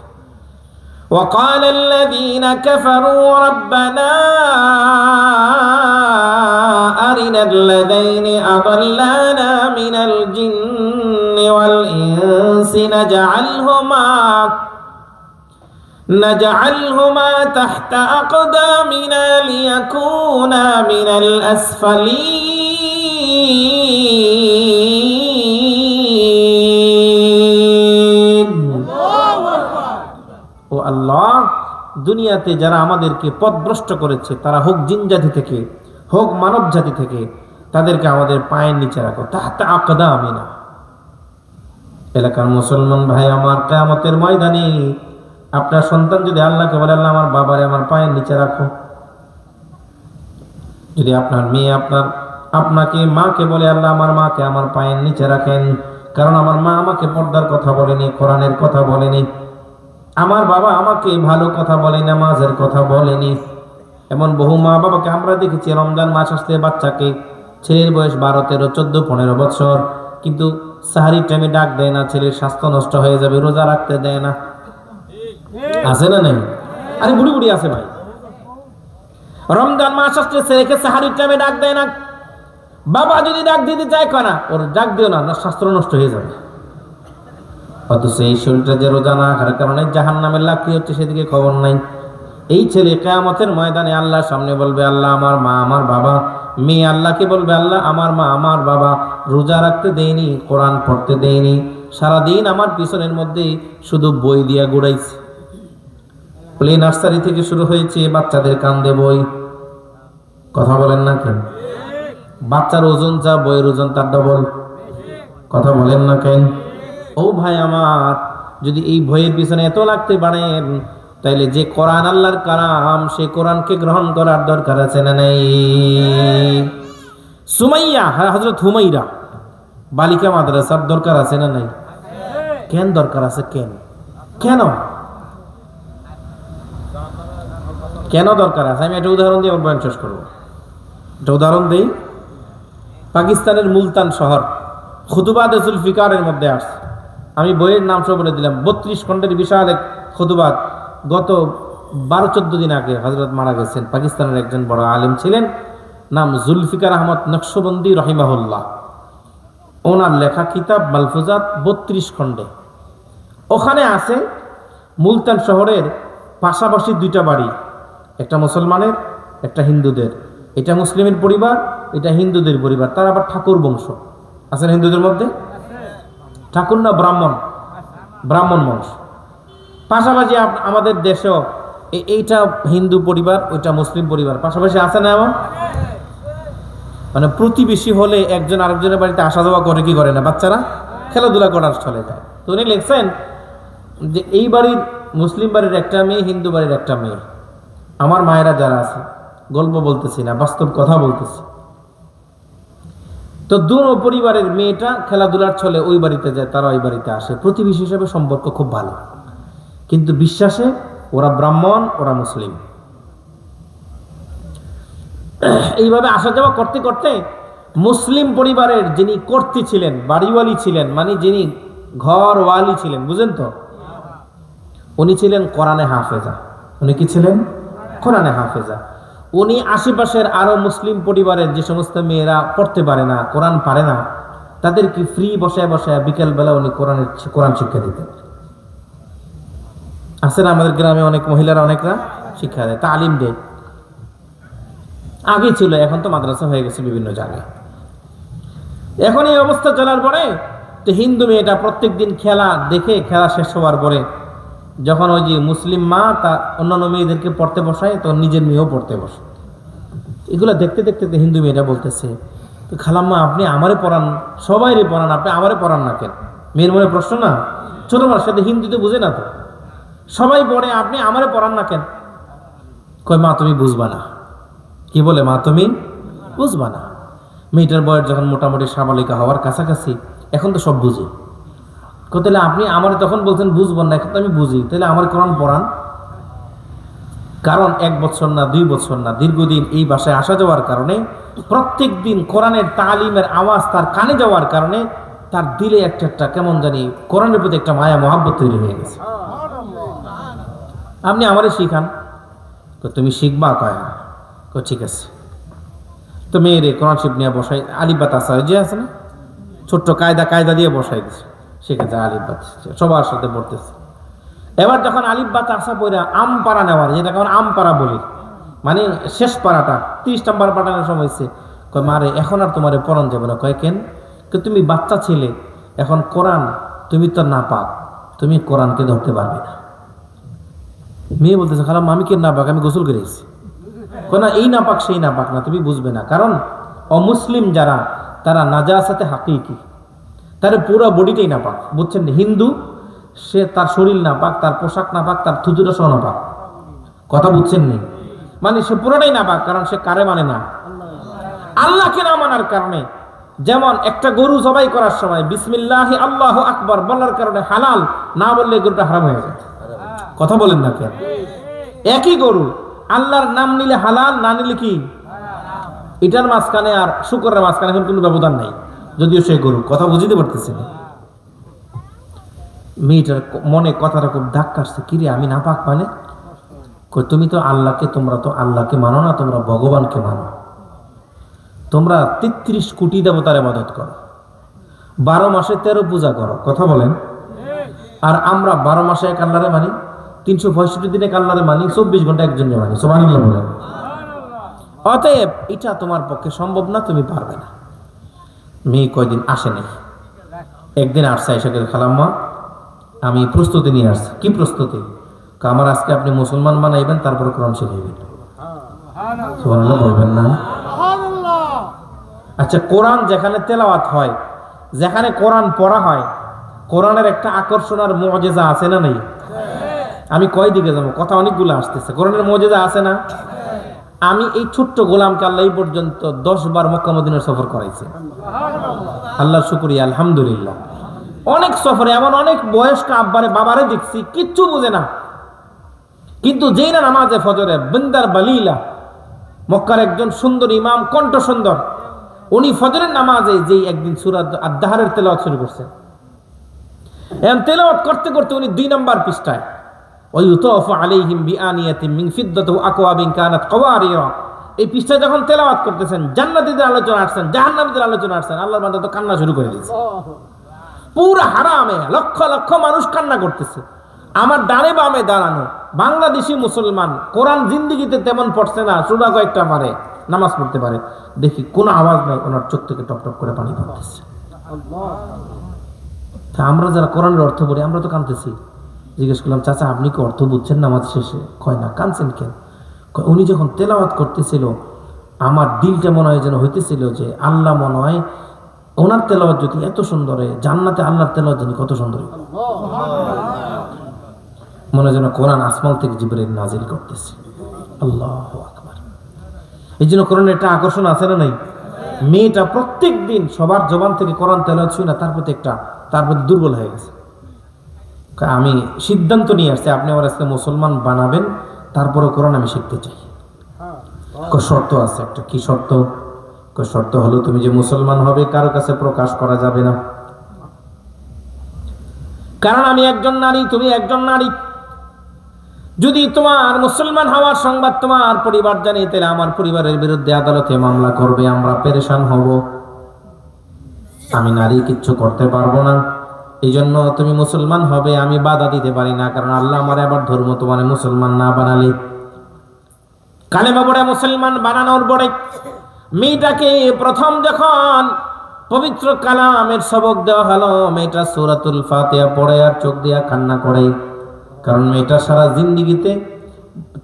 وقال الذين كفروا ربنا أرنا الذين أضلانا من الجن والإنس نجعلهما تحت أقدامنا ليكونا من الأسفلين. ও আল্লাহ, দুনিয়াতে যারা আমাদেরকে পথভ্রষ্ট করেছে, তারা হোক জিন জাতি থেকে, হোক মানব জাতি থেকে, তাদেরকে আমাদের পায়ের নিচে রাখো, তাহতা আকদামিনা। এলাকার মুসলমান ভাই আমার, কিয়ামতের ময়দানে আপনার সন্তান যদি আল্লাহকে বলে, আল্লাহ আমার বাবারে আমার পায়ের নিচে রাখো, যদি আপনার মেয়ে আপনাকে মাকে বলে, আল্লাহ আমার মাকে আমার পায়ের নিচে রাখেন, কারণ আমার মা আমাকে পর্দার কথা বলেনি, কোরআনের কথা বলেনি, আমার বাবা আমাকে ভালো কথা বলে, নামাজের কথা বলেনি। এমন বহু মা বাবাকে আমরা দেখেছি, রমজান মাস আসলে বাচ্চাকে, ছেলের বয়স 12, 13, 14, 15 বছর, কিন্তু সাহারির টাইমে ডাক দেয় না, ছেলের স্বাস্থ্য নষ্ট হয়ে যাবে, রোজা রাখতে দেয় না। আছে না নাই? আরে বুড়ি বুড়ি আছে ভাই, রমজান মাস আসলে ছেলেকে সাহারির টাইমে ডাক দেয় না। বাবা যদি ডাক দিতে চায়, কেন ওর ডাক দিও না, স্বাস্থ্য নষ্ট হয়ে যাবে। অথচ এই শরীরটা যে রোজা না রাখার কারণে জাহান্নামের লাকড়ি হচ্ছে, সেদিকে খবর নাই। এই ছেলে কিয়ামতের ময়দানে আল্লাহর সামনে বলবে, আল্লাহ আমার মা আমার বাবা। মেয়ে আল্লাহকে বলবে, আল্লাহ আমার মা আমার বাবা রোজা রাখতে দেয়নি, কোরআন পড়তে দেয়নি, সারাদিন আমার পিছনের মধ্যে শুধু বই দিয়া গুড়াইছে। প্লে নার্সারি থেকে শুরু হয়েছে, বাচ্চাদের কান্দে বই। কথা বলেন না কেন? বাচ্চার ওজন যা, বইয়ের ওজন তার ডবল। কথা বলেন না কেন? ও ভাই আমার, যদি এই ভয়ের পিছনে এত লাগতে পারেন, তাইলে যে কোরআন আল্লাহর কালাম, সেই কোরআনকে গ্রহণ করার দরকার আছে না নাই? সুমাইয়া, হযরত হুমাইরা বালিকা মাদ্রাসার দরকার আছে না নাই? কেন দরকার আছে? কেন কেন কেন দরকার আছে? আমি একটা উদাহরণ দিয়ে বয়ান শেষ করবো। একটা উদাহরণ দিই। পাকিস্তানের মুলতান শহর খুতুবাতে জুলফিকারের মধ্যে আসছে। আমি বইয়ের নাম সব বলে দিলাম। 32 খণ্ডের বিশাল এক খুতুবাত। গত 12-14 দিন আগে হযরত মারা গেছেন। পাকিস্তানের একজন বড় আলেম ছিলেন, নাম জুলফিকার আহমদ নকশবন্দি রহিমাহুল্লাহ। ওনার লেখা কিতাব মালফুজাত 32 খণ্ডে। ওখানে আছে মুলতান শহরের পাশাপাশি 2টা বাড়ি, একটা মুসলমানের, একটা হিন্দুদের। এটা মুসলিমের পরিবার, এটা হিন্দুদের পরিবার। তার আবার ঠাকুর বংশ আছে না হিন্দুদের মধ্যে? ঠাকুর না ব্রাহ্মণ? ব্রাহ্মণ বংশ। পাশাপাশি আমাদের দেশেও এইটা হিন্দু পরিবার, ওইটা মুসলিম পরিবার, পাশাপাশি আছে না? এমন মানে প্রতিবেশী হলে একজন আরেকজনের বাড়িতে আসা যাওয়া করে কি করে না, বাচ্চারা খেলাধুলা করার চলে যায়। তো উনি লিখছেন যে এই বাড়ির মুসলিম বাড়ির একটা মেয়ে, হিন্দু বাড়ির একটা মেয়ে, আমার মায়েরা যারা আছে, গল্প বলতেছি না, বাস্তব কথা বলতেছি। তো দুনো পরিবারের মেয়েটা খেলাধুলার ছলে ওই বাড়িতে যায়, তারা ওই বাড়িতে আসে, প্রতিবেশী হিসেবে সম্পর্ক খুব ভালো, কিন্তু বিশ্বাসে ওরা ব্রাহ্মণ, ওরা মুসলিম। এইভাবে আসা যাওয়া করতে করতে মুসলিম পরিবারের যিনি কর্ত্রী ছিলেন, বাড়িওয়ালি ছিলেন, মানে যিনি ঘরওয়ালি ছিলেন, বুঝেন তো, উনি ছিলেন কোরআনে হাফেজা। উনি কি ছিলেন? কোরআনে হাফেজা। উনি আশেপাশের আরো মুসলিম পরিবারের যে সমস্ত মেয়েরা পড়তে পারে না, কোরআন পারে না, তাদেরকে ফ্রি বসায় বসায় বিকেল বেলা উনি কোরআন শিক্ষা দিতেন। আছে না আমাদের গ্রামে অনেক মহিলারা, অনেকরা শিক্ষা দেয়, তালিম দেয়। আগে ছিল, এখন তো মাদ্রাসা হয়ে গেছে বিভিন্ন জায়গায়। এখন এই অবস্থা চলার পরে তো হিন্দু মেয়েটা প্রত্যেকদিন খেলা দেখে, খেলা শেষ হওয়ার পরে যখন ওই যে মুসলিম মা তার অন্যান্য মেয়েদেরকে পড়তে বসায়, তখন নিজের মেয়েও পড়তে বসে। এগুলো দেখতে দেখতে হিন্দু মেয়েটা বলতেছে, তো খালাম্মা আপনি আমারে পড়ান, সবাইরে পড়ান, আপনি আমারে পড়ান না কেন? মেয়ের মনে প্রশ্ন না, ছোট মার সাথে হিন্দুতে বুঝে না তো, সবাই পড়ে, আপনি আমারে পড়ান না কেন? কয় মা তুমি বুঝবা না। কি বলে? মা তুমি বুঝবা না। মেয়েটার বয়স যখন মোটামুটি সাবালিকা হওয়ার কাছাকাছি, এখন তো সব বুঝি। তাহলে আপনি আমার তখন বলছেন বুঝবেন না, এখন তো আমি বুঝি, তাহলে আমার কোরআন পড়ান। কারণ 1 বছর না 2 বছর না, দীর্ঘদিন এই বাসায় আসা যাওয়ার কারণে, প্রত্যেক দিন কোরআনের তালিমের আওয়াজ তার কানে যাওয়ার কারণে তার দিলে একটা কেমন জানি কোরআনের প্রতি একটা মায়া মহাব্বত তৈরি হয়ে গেছে। আপনি আমারে শিখান। তো তুমি শিখবা? কয় ঠিক আছে। তো মেয়েরে কোরআন শিব নিয়ে বসাই, আলিফ-বা তাসা যে আছে না, ছোট্ট কায়দা দিয়ে বসাই দিছে, শিখেছে আলিফ-বা সবার সাথে পড়তেছে। এবার যখন আলিফ-বা তাসা পড়া আম পাড়া নেওয়ার, যেটাকে আমরা আম পাড়া বলি, মানে শেষ পাড়াটা 30 নম্বর পাঠানোর সময় হয়েছে, কয় মারে এখন আর তোমারে পড়ান যাবে না। কয় কেন? তুমি বাচ্চা ছেলে, এখন কোরআন তুমি তো না পাক, তুমি কোরআনকে ধরতে পারবে না। মেয়ে বলতেছে খালাম্মা আমি কেন না পাক, আমি গোসল করেছি। না এই না পাক সেই না পাক না, তুমি বুঝবে না। কারণ অমুসলিম যারা, তারা নাজাসাতে হাকিকি, তার পুরো বডিটাই না পাক, বুঝছেন? হিন্দু সে তার শরীর না পাক, তার পোশাক না পাক, তার থুতুটা সহ না পাক। কথা বুঝছেন নি? মানে সে পুরোটাই না পাক, কারণ সে কারে মানে না? আল্লাহকে না মানার কারণে। যেমন একটা গরু জবাই করার সময় বিসমিল্লাহি আল্লাহু আকবার বলার কারণে হালাল, না বললে গরুটা হারাম হয়ে যায়। কথা বলেন না কেন? একই গরু আল্লাহর নাম নিলে হালাল, না নিলে কি? এটার মাঝখানে আর শুকরের মাঝখানে এখন কোনো ব্যবধান নাই, যদিও সে গরু। কথা বুঝতে পারতেছি না। মেয়েটার মনে কথাটা খুব দাগ কাটছে, কিরে আমি না পাক মানে? তুমি তো আল্লাহকে, তোমরা তো আল্লাহকে মানো না, তোমরা ভগবানকে মানো। তোমরা 33 কোটি দেবতার ইবাদত করো, 12 মাসে 13 পূজা করো। কথা বলেন। আর আমরা 12 মাসে এক আল্লাহরে মানি, 365 দিনে এক আল্লাহরে মানি, 24 ঘন্টা একজনকে মানি। সুবহানাল্লাহ বলেন। অতএব এটা তোমার পক্ষে সম্ভব না, তুমি পারবে না। মেয়ে কয়দিন আসেনি, একদিন আসছে, এসে খালাম্মা আমি প্রস্তুতি নিয়ে আসছি। কি প্রস্তুতি? আমার আজকে আপনি মুসলমান বানাইবেন, তারপর কোরআন শিখাইবেন। সুবহানাল্লাহ বলবেন না? আচ্ছা, কোরআন যেখানে তেলাওয়াত হয়, যেখানে কোরআন পড়া হয়, কোরআনের একটা আকর্ষণ আর মুআজিজা আছে না নাই? আমি কয় দিকে যাবো, কথা অনেকগুলো আসতেছে। কোরআনের মুআজিজা আছে না? আমি এই ছোট্ট গোলামকে আল্লাহ এই পর্যন্ত 10 বার মক্কা মদিনার সফর করাইছে। আল্লাহর শুকরিয়া, আলহামদুলিল্লাহ। অনেক সফরে এমন অনেক বয়স্ক আব্বারে বাবারে দেখছি, কিচ্ছু বুঝে না, কিন্তু যেই না নামাজে ফজরে বিন্দার বালিলা, মক্কার একজন সুন্দর ইমাম, কণ্ঠ সুন্দর, উনি ফজরের নামাজে যেই একদিন সূরা আদ-দাহরের তেলাওয়াত শুরু করছেন, এমন তেলাওয়াত করতে করতে উনি 2 নম্বর পৃষ্ঠায় ওয়ায়ুতাফু আলাইহিম বিআনিয়াতিন মিন ফিদ্দাতিন আকওয়াবিন কানাত কওয়ারিরা, এই পৃষ্ঠায় যখন তেলাওয়াত করতেছেন, জান্নাতীদের আলোচনা আসছেন, জাহান্নামীদের আলোচনা আসছেন, আল্লাহর বান্দা তো কান্না শুরু করে দিয়েছে। পুরো হারামে লক্ষ লক্ষ মানুষ কান্না করতেছে। আমার ডানে বামে দাঁড়ানো বাংলাদেশি মুসলমান, কোরআন জিন্দিগিতে তেমন পড়ছে না, সূরা কয়েকটা পারে, নামাজ পড়তে পারে, দেখি কোনো আওয়াজ নাই, ওনার চোখ থেকে টপ টপ করে পানি পড়তেছে। আমরা যারা কোরআনের অর্থ পড়ি, আমরা তো কাঁদতেছি। জিজ্ঞেস করলাম, চাচা আপনি কি অর্থ বুঝছেন নামাজ শেষে? কয় না। কাঁদছেন কেন? উনি যখন তেলাওয়াত করতেছিল, আমার দিলটা মনে হয় যেন হইতেছিল যে আল্লাহ মনে হয় ওনার তেলাওয়াত যদি এত সুন্দর হয়, জান্নাতে আল্লাহর তেলাওয়াত জানি কত সুন্দর হবে। মনে হয় যেন কোরআন আসমান থেকে জিবরাইল নাজিল করতেছে। আল্লাহু আকবার। এই জন্য কোরআনের একটা আকর্ষণ আছে না নাই? মেয়েটা প্রত্যেক দিন সবার জবান থেকে কোরআন তেলাওয়াত শুনে তার প্রতি দুর্বল হয়ে গেছে। আমি সিদ্ধান্ত নিয়ে আসছি আপনি আমার আজকে মুসলমান বানাবেন, তারপরে কোরআন আমি শিখতে চাই। শর্ত আছে একটা। কি শর্ত? শর্ত হলো তুমি যে মুসলমান হবে কারো কাছে প্রকাশ করা যাবে না, কারণ আমি একজন নারী, তুমি একজন নারী। যদি তোমার মুসলমান হওয়ার সংবাদ তোমার পরিবার জানে, তাহলে আমার পরিবারের বিরুদ্ধে আদালতে মামলা করবে, আমরা পেরেশান হব। আমি নারী কিচ্ছু করতে পারবো না। এই জন্য তুমি মুসলমান হবে, আমি বাধা দিতে পারি না, কারণ আল্লাহ আমার আবার ধর্ম তোমার মুসলমান না বানালে। কালেমা পড়ে মুসলমান বানানোর পরে মেয়েটাকে প্রথম যখন পবিত্র কালামের সবক দেওয়া হলো, মেয়েটা সূরাতুল ফাতিহা পড়ে আর চোখ দিয়া কান্না করে। কারণ মেয়েটা সারা জিন্দেগিতে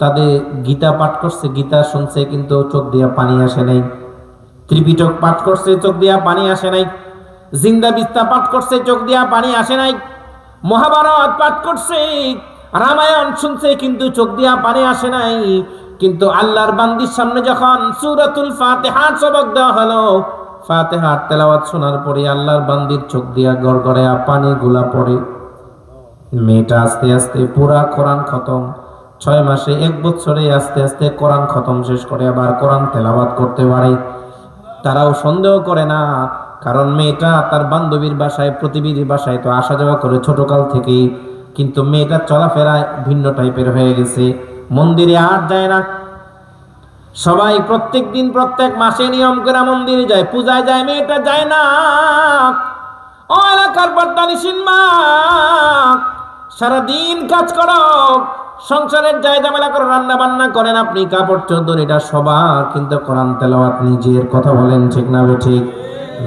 তাদের গীতা পাঠ করছে, গীতা শুনছে, কিন্তু চোখ দিয়া পানি আসে নাই। ত্রিপিটক পাঠ করছে, চোখ দিয়া পানি আসে নাই। জিন্দা বিস্তা পাঠ করছে, চোখ দিয়া পানি আসে নাই। মহাভারত পাঠ করছে, রামায়ণ শুনছে, কিন্তু চোখ দিয়া পানি আসে নাই। কিন্তু আল্লাহর বান্দির সামনে যখন সূরাতুল ফাতিহার সবক দেওয়া হলো, ফাতিহার তেলাওয়াত শোনার পরে আল্লাহর বান্দির চোখ দিয়া গড়গড়ে পানি গুলা পড়ে। মেয়েটা আস্তে আস্তে পুরা কোরআন খতম, 6 মাসে 1 বছরে আস্তে আস্তে কোরআন খতম শেষ করে আবার কোরআন তেলাওয়াত করতে পারে। তারাও সন্দেহ করে না, কারণ মেয়েটা তার বান্ধবীর বাসায়, প্রতিবেশীর বাসায় তো আসা যাওয়া করে ছোটকাল থেকেই, কিন্তু মেয়েটা চলাফেরায় ভিন্ন টাইপের হয়ে গেছে। মন্দিরে আর যায় না। সবাই প্রত্যেক দিন প্রত্যেক মাসে নিয়ম করে মন্দিরে যায়, পূজায় যায়, মেয়েটা যায় না। ও এলাকার বর্দানিসীন মা, সারাদিন কাজ করো, সংসারের যায় ঝামেলা করে, রান্না বান্না করেন আপনি, কাপড় চোপড় এটা সবার, কিন্তু কোরআন তেলাওয়াত নিজের। কথা বলেন ঠিক না ঠিক?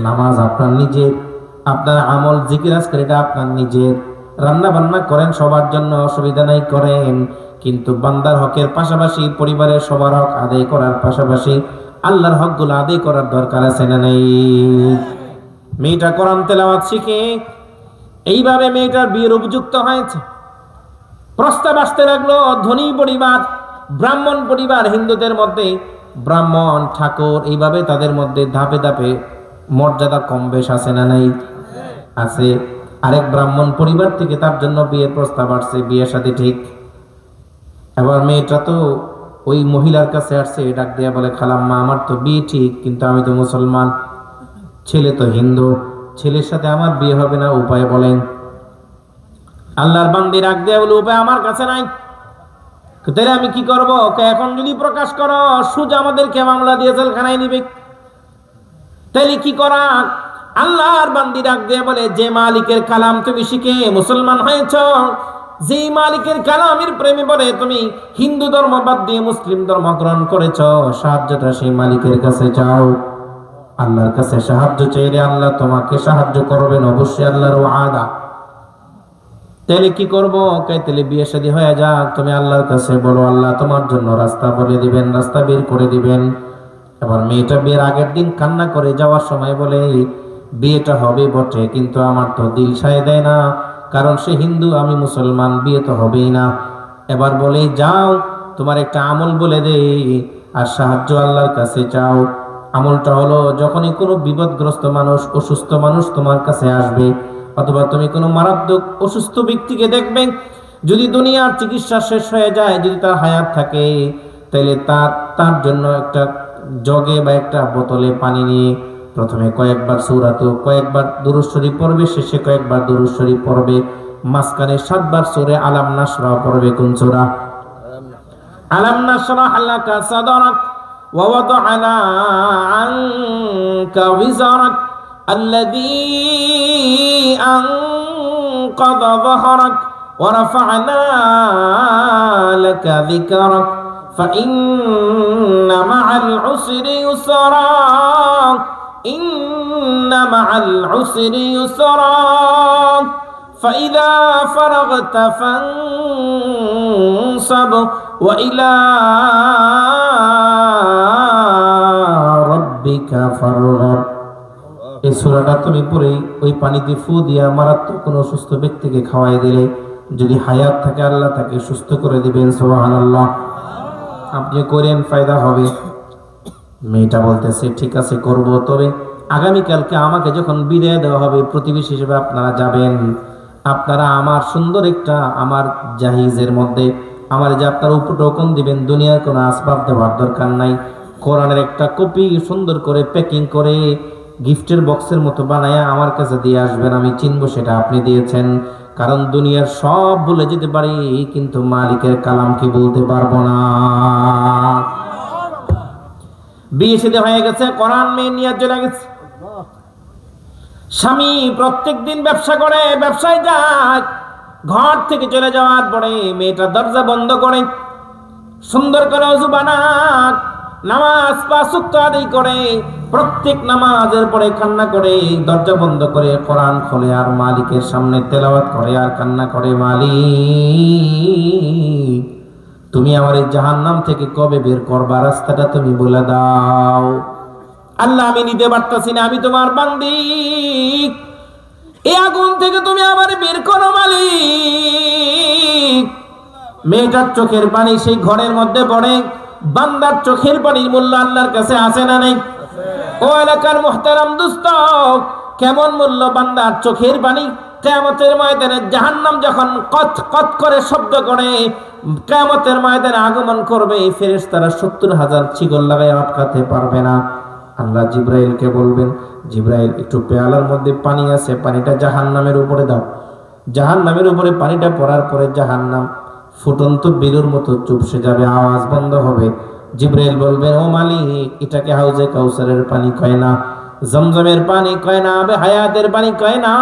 নামাজ আপনার নিজের, আপনার আমল জিকির আজকার এটা আপনার নিজের। রান্না বান্না করেন সবার জন্য, অসুবিধা নাই করেন, কিন্তু বান্দার হকের পাশাপাশি পরিবারের সবার হক আদায় করার পাশাপাশি আল্লাহর হকগুলো আদায় করার দরকার আছে না নেই? মেয়েটা কোরআন তেলাওয়াত শিখে এইভাবে মেয়েটার বিয়ের উপযুক্ত হয়েছে। প্রস্তাব আসতে লাগলো। ধনী পরিবার, ব্রাহ্মণ পরিবার, হিন্দুদের মধ্যে ব্রাহ্মণ, ঠাকুর, এইভাবে তাদের মধ্যে ধাপে ধাপে মর্যাদা কম বেশ আছে না নাই? আছে। আরেক ব্রাহ্মণ পরিবার থেকে তার জন্য বিয়ের প্রস্তাব আসছে, বিয়ের সাথে ঠিক। এবার মেয়েটা তো ওই মহিলার কাছে আসছে, ডাক দিয়া বলে, খালাম্মা আমার তো বিয়ে ঠিক, কিন্তু আমি তো মুসলমান, ছেলে তো হিন্দু, ছেলের সাথে আমার বিয়ে হবে না, উপায় বলেন। আল্লাহর বান্দি ডাক দিয়া বলে, উপায় আমার কাছে নাই। তাহলে আমি কি করব? এখন যদি প্রকাশ করো সোজা আমাদেরকে মামলা দিয়ে জেলখানায় নিবে, তাহলে কি করা? আল্লাহর বান্দি ডাক দিয়ে বলে, যে মালিকের কালাম তুমি শিখে মুসলমান হয়েছ, যে মালিকের কালামের প্রেমে বলে তুমি হিন্দু ধর্ম বাদ দিয়ে মুসলিম ধর্ম গ্রহণ করেছ, সাহায্যটা সেই মালিকের কাছে চাও। আল্লাহর কাছে সাহায্য চাইলে আল্লাহ তোমাকে সাহায্য করবেন, অবশ্যই আল্লাহর ওয়াদা। তাহলে কি করবো? তাহলে বিয়ে শাদী হয়ে যাক, তুমি আল্লাহর কাছে বলো, আল্লাহ তোমার জন্য রাস্তা বলে দিবেন, রাস্তা বের করে দিবেন। এবার মেয়েটা বিয়ের আগের দিন কান্না করে যাওয়ার সময় বলে, বিয়েটা হবে বটে, কিন্তু আমার তো দিল সায় দেয় না, কারণ সে হিন্দু, আমি মুসলমান, বিয়ে তো হবেই না। এবার বলে, যাও তোমার একটা আমল বলে দেই, আর সাহায্য আল্লাহর কাছে চাও। আমলটা হলো, যখনই কোনো বিপদগ্রস্ত মানুষ, অসুস্থ মানুষ তোমার কাছে আসবে, অথবা তুমি কোনো মারাত্মক অসুস্থ ব্যক্তিকে দেখবে, যদি দুনিয়ার চিকিৎসা শেষ হয়ে যায়, যদি তার হায়াত থাকে, তাহলে তার জন্য একটা জগে বা একটা বোতলে পানি নিয়ে প্রথমে কয়েকবার কয়েকবার দুরূদ শরীফ পড়বে, শেষে কয়েকবার দুরূদ শরীফ পড়বে, মাঝখানে 7 বার সূরা আলাম নাশরা পড়বে। কোন সূরা? আলাম নাশরাহ লাকা সাদরাক ওয়া ওয়াদা'না আনকা ওয়িজরাক আল্লাযী আনকাযা যাহরাক ওয়া রাফা'না লাকা যিকরাক ফাইন্না মা'আল উসরি ইউসরা ইন্না মা'আল উসরি ইউসরা ফাইযা ফারাগতা ফানসাব ওয়া ইলা রাব্বিকা ফারগাব। এই সূরাটা তুমি পড়ে ওই পানিতে ফু দিয়া মারাত্মক কোনো অসুস্থ ব্যক্তিকে খাওয়াই দিলে যদি হায়াত থাকে আল্লাহ তাকে সুস্থ করে দিবেন। সুবহানাল্লাহ। আপনি করেন, ফায়দা হবে। মেয়েটা বলতেছে ঠিক আছে করব, তবে আগামীকালকে আমাকে যখন বিদায় দেওয়া হবে প্রতিবেশী হিসেবে আপনারা যাবেন, আপনারা আমার সুন্দর একটা আমার জাহিজের মধ্যে আমার যে আপনারা উপটোকন দিবেন, দুনিয়ার কোনো আসবাব দেওয়ার দরকার নাই, কোরআনের একটা কপি সুন্দর করে প্যাকিং করে গিফটের বক্সের মতো বানায়া আমার কাছে দিয়ে আসবেন। আমি চিনবো সেটা আপনি দিয়েছেন। কারণ দুনিয়ার সব ভুলে যেতে পারি কিন্তু মালিকের কালাম কি বলতে পারবো না। বিয়ে শাদী হয়ে গেছে, কোরআন মেয়ে নিয়ে চলে গেছে। স্বামী প্রত্যেক দিন ব্যবসা করে, ব্যবসায় যায়, ঘর থেকে চলে যাওয়ার পরে মেয়েটা দরজা বন্ধ করে সুন্দর করে ওযু বানাক, নামাজ ৫ ওয়াক্ত আদায় করে, প্রত্যেক নামাজের পরে কান্না করে, দরজা বন্ধ করে কোরআন খোলে আর মালিকের সামনে তেলাওয়াত করে আর কান্না করে, মালিক তুমি আমার এই জাহান্নাম থেকে কবে বের করবা, রাস্তাটা তুমি বলে দাও। আল্লাহ আমি নিতে পারতাছি না, আমি তোমার বান্দি, এই আগুন থেকে তুমি আমার বের করো মালিক। মেয়েটার চোখের পানি সেই ঘরের মধ্যে পড়ে। বান্দার চোখের পানির মূল্য আল্লাহর কাছে আছে না নেই? ও এলাকার মুহতারাম দোস্ত, কেমন মূল্য বান্দার চোখের পানি। কিয়ামতের ময়দানে জাহান্নাম যখন কত কত করে শব্দ করে কিয়ামতের ময়দানে আগমন করবে, ফেরেশতারা ৭০,০০০ শিকল লাগায় আটকাতে পারবে না। আল্লাহ জিবরাইলকে বলবেন, জিবরাইল একটু পেয়ালার মধ্যে পানি আছে, পানিটা জাহান্নামের উপরে দাও। জাহান্নামের উপরে পানিটা পড়ার পরে জাহান্নাম ফুটন্ত বেলুর মতো চুপসে যাবে, আওয়াজ বন্ধ হবে। জিবরাইল বলবেন, ও মালিক এটাকে হাউজে কাউসারের পানি কয় না, জমজমের পানি কয় না, আবে হায়াতের পানি কয় না,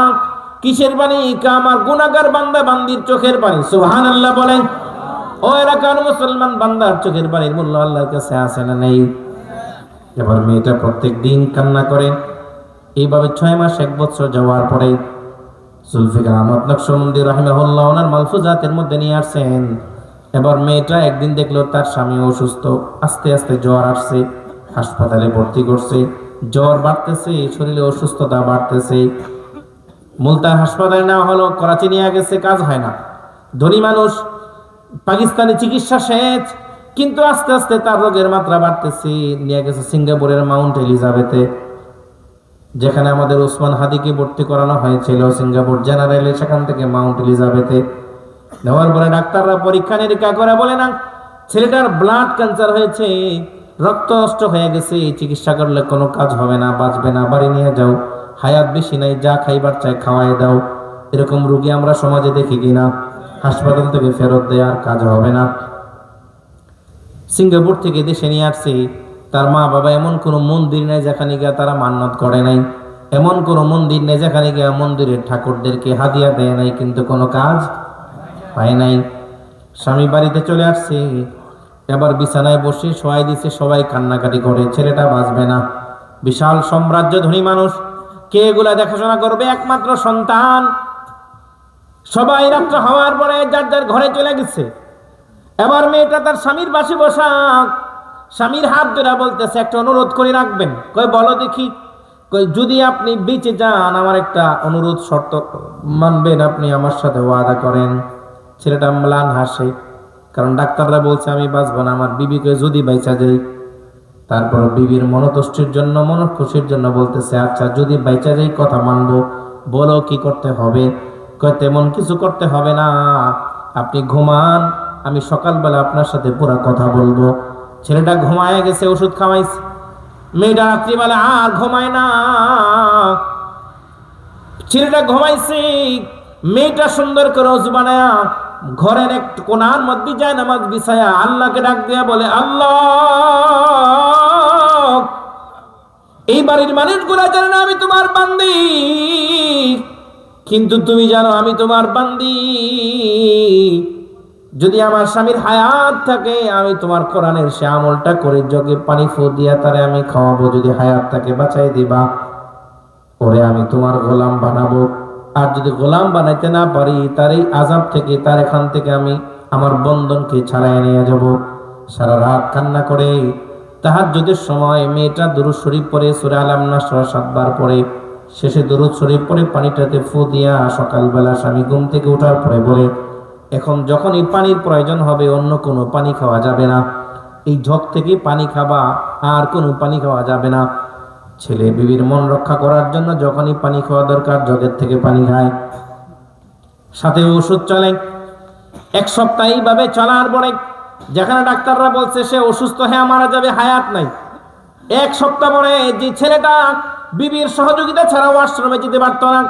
কিসের পানি? আমার গুনাহগার বান্দা বান্দির চোখের পানি। সুবহানাল্লাহ বলেন। ও এলাকার মুসলমান, বান্দার চোখের পানির মূল্য আল্লাহর কাছে আছে না নেই? এবার মেয়েটা প্রত্যেক দিন কান্না করে। এইভাবে ৬ মাস ১ বছর যাওয়ার পরে জুলফিকার আহমদ নকশবন্দি রাহিমাহুল্লাহ ওনার মালফুজাতের মধ্যে নিয়ে আসছেন। এবার মেয়েটা একদিন দেখলো তার স্বামী অসুস্থ, আস্তে আস্তে জ্বর আসছে, হাসপাতালে ভর্তি করছে, জ্বর বাড়তেছে, শরীরে অসুস্থতা বাড়তেছে। মুলতান হাসপাতালে নেওয়া হলো, করাচি নিয়ে গেছে, কাজ হয় না। ধনী মানুষ, পাকিস্তানি চিকিৎসা শেষ, কিন্তু আস্তে আস্তে তার রোগের মাত্রা বাড়তেছে। নিয়ে গেছে সিঙ্গাপুরের মাউন্ট এলিজাবেথে, যেখানে আমাদের ওসমান হাদিকে ভর্তি করানো হয়েছিল সিঙ্গাপুর জেনারেলে, সেখান থেকে মাউন্ট এলিজাবেথে নেওয়ার পরে ডাক্তাররা পরীক্ষা নিরীক্ষা করে বলে না, ছেলেটার ব্লাড ক্যান্সার হয়েছে, রক্ত নষ্ট হয়ে গেছে, চিকিৎসা করলে কোনো কাজ হবে না, বাঁচবে না, বাড়ি নিয়ে যাও, হায়াত বেশি নাই, যা খাইবার চাই খাওয়াই দাও। এরকম রোগী আমরা সমাজে দেখি কিনা? হাসপাতাল থেকে ফেরত দেয়, আর কাজ হবে না। সিঙ্গাপুর থেকে দেশে নিয়ে আসছে। তার মা বাবা এমন কোনো মন্দির নেই যেখানে গিয়ে তারা মান্নত করে নাই, এমন কোনো মন্দির নেই যেখানে গিয়ে মন্দিরের ঠাকুরদেরকে হাদিয়া দেয় নাই, কিন্তু কোনো কাজ হয় নাই। স্বামী বাড়িতে চলে আসছে, এবার বিছানায় বসে শোয়াই দিছে, সবাই কান্নাকাটি করে, ছেলেটা বাঁচবে না। বিশাল সাম্রাজ্য, ধনী মানুষ, কে এগুলা দেখাশোনা করবে? একমাত্র সন্তান। সবাই রাত্র হওয়ার পরে যার যার ঘরে চলে গেছে। এবার মেয়েটা তার স্বামীর পাশে বসা, স্বামীর হাত ধরে বলতেছে, একটা অনুরোধ করে রাখবেন। কই বলো দেখি। কই যদি আপনি বেঁচে যান, আমার একটা অনুরোধ শর্ত মানবেন, আপনি আমার সাথে ওয়াদা করেন। ছেলেটা ম্লান হাসে, কারণ ডাক্তাররা বলছে আমি বাঁচবো না, আমার বিবিকে যদি বাইচা যাই। তারপর বিবির মনতুষ্টির জন্য, মনের খুশির জন্য বলতেছে, আচ্ছা যদি বাইচা যাই কথা মানবো, বলো কি করতে হবে। কই তেমন কিছু করতে হবে না, আপনি ঘুমান, আমি সকালবেলা আপনার সাথে পুরা কথা বলবো। ছেলেটা ঘুমায় গেছে, ওষুধ খাওয়াইছে। মেয়েটা রাত্রিবেলা আর ঘুমায় না, ছেলেটা ঘুমাইছে। মেয়েটা সুন্দর করে ওযু বানায়া ঘরের এক কোণার মধ্যে যায় নামাজ বিছায়া আল্লাহকে ডাক দিয়া বলে, আল্লাহ, এই বাড়ির মানুষগুলা জানে না আমি তোমার বান্দি, কিন্তু তুমি জানো আমি তোমার বান্দি। যদি আমার স্বামীর হায়াত থাকে, আমি তোমার কোরআনের সে আমলটা করে জগে পানি ফু দিয়া তারে আমি খাওয়াবো। যদি হায়াত থাকে বাঁচাই দিবা, ওরে আমি তোমার গোলাম বানাবো। আর যদি গোলাম বানাইতে না পারি, তার এই আযাব থেকে, তার এখান থেকে আমি আমার বন্ধনকে ছাড়াই নিয়ে যাব। সারা রাত কান্না করে তাহাজ্জুদের সময় মেয়েটা দুরূদ শরীফ পড়ে, সূরা আল নাস 7 বার পড়ে, শেষে দুরূদ শরীফ পড়ে পানিটাতে ফু দিয়া সকালবেলা স্বামী ঘুম থেকে ওঠার পরে বলে, এখন যখনই পানির প্রয়োজন হবে অন্য কোনো পানি খাওয়া যাবে না, এই ঝক থেকে পানি খাবা, আর কোনো পানি খাওয়া যাবে না। ছেলে বিবির মন রক্ষা করার জন্য যখনই পানি খাওয়া দরকার জগের থেকে পানি খায়, সাথে ওষুধ চলে। 1 সপ্তাহ এইভাবে চলার পরে যেখানে ডাক্তাররা বলছে সে অসুস্থ হয়ে মারা যাবে, হায়াত নাই, 1 সপ্তাহ পরে যে ছেলেটা বিবির সহযোগিতা ছাড়া ওয়াশরুমে যেতে পারতো না,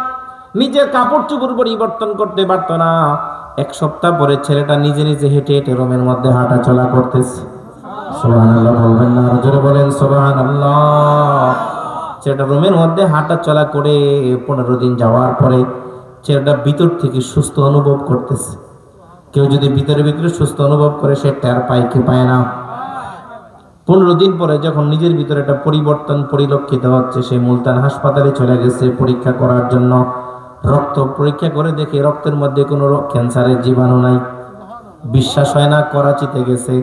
নিজের কাপড় চোপড় পরিবর্তন করতে পারতো না, 1 সপ্তাহ পরে ছেলেটা নিজে নিজে হেঁটে হেঁটে রুমের মধ্যে হাঁটা চলা করতেছে। সুবহানাল্লাহ বলবেন না? আর জোরে বলেন সুবহানাল্লাহ। ছেলেটা রুমের মধ্যে হাঁটা চলা করে 15 দিন যাওয়ার পরে ছেলেটা ভিতর থেকে সুস্থ অনুভব করতেছে। কেউ যদি ভিতরে ভিতরে সুস্থ অনুভব করে সে টের পায় কি পায় না? 15 দিন পরে যখন নিজের ভিতরে একটা পরিবর্তন পরিলক্ষিত হচ্ছে, সে মুলতান হাসপাতালে চলে গেছে পরীক্ষা করার জন্য। রক্ত পরীক্ষা করে দেখে রক্তের মধ্যে কোনো ক্যান্সারের জীবাণু নাই। বিশ্বাস হয় না, করাচিতে গেছে,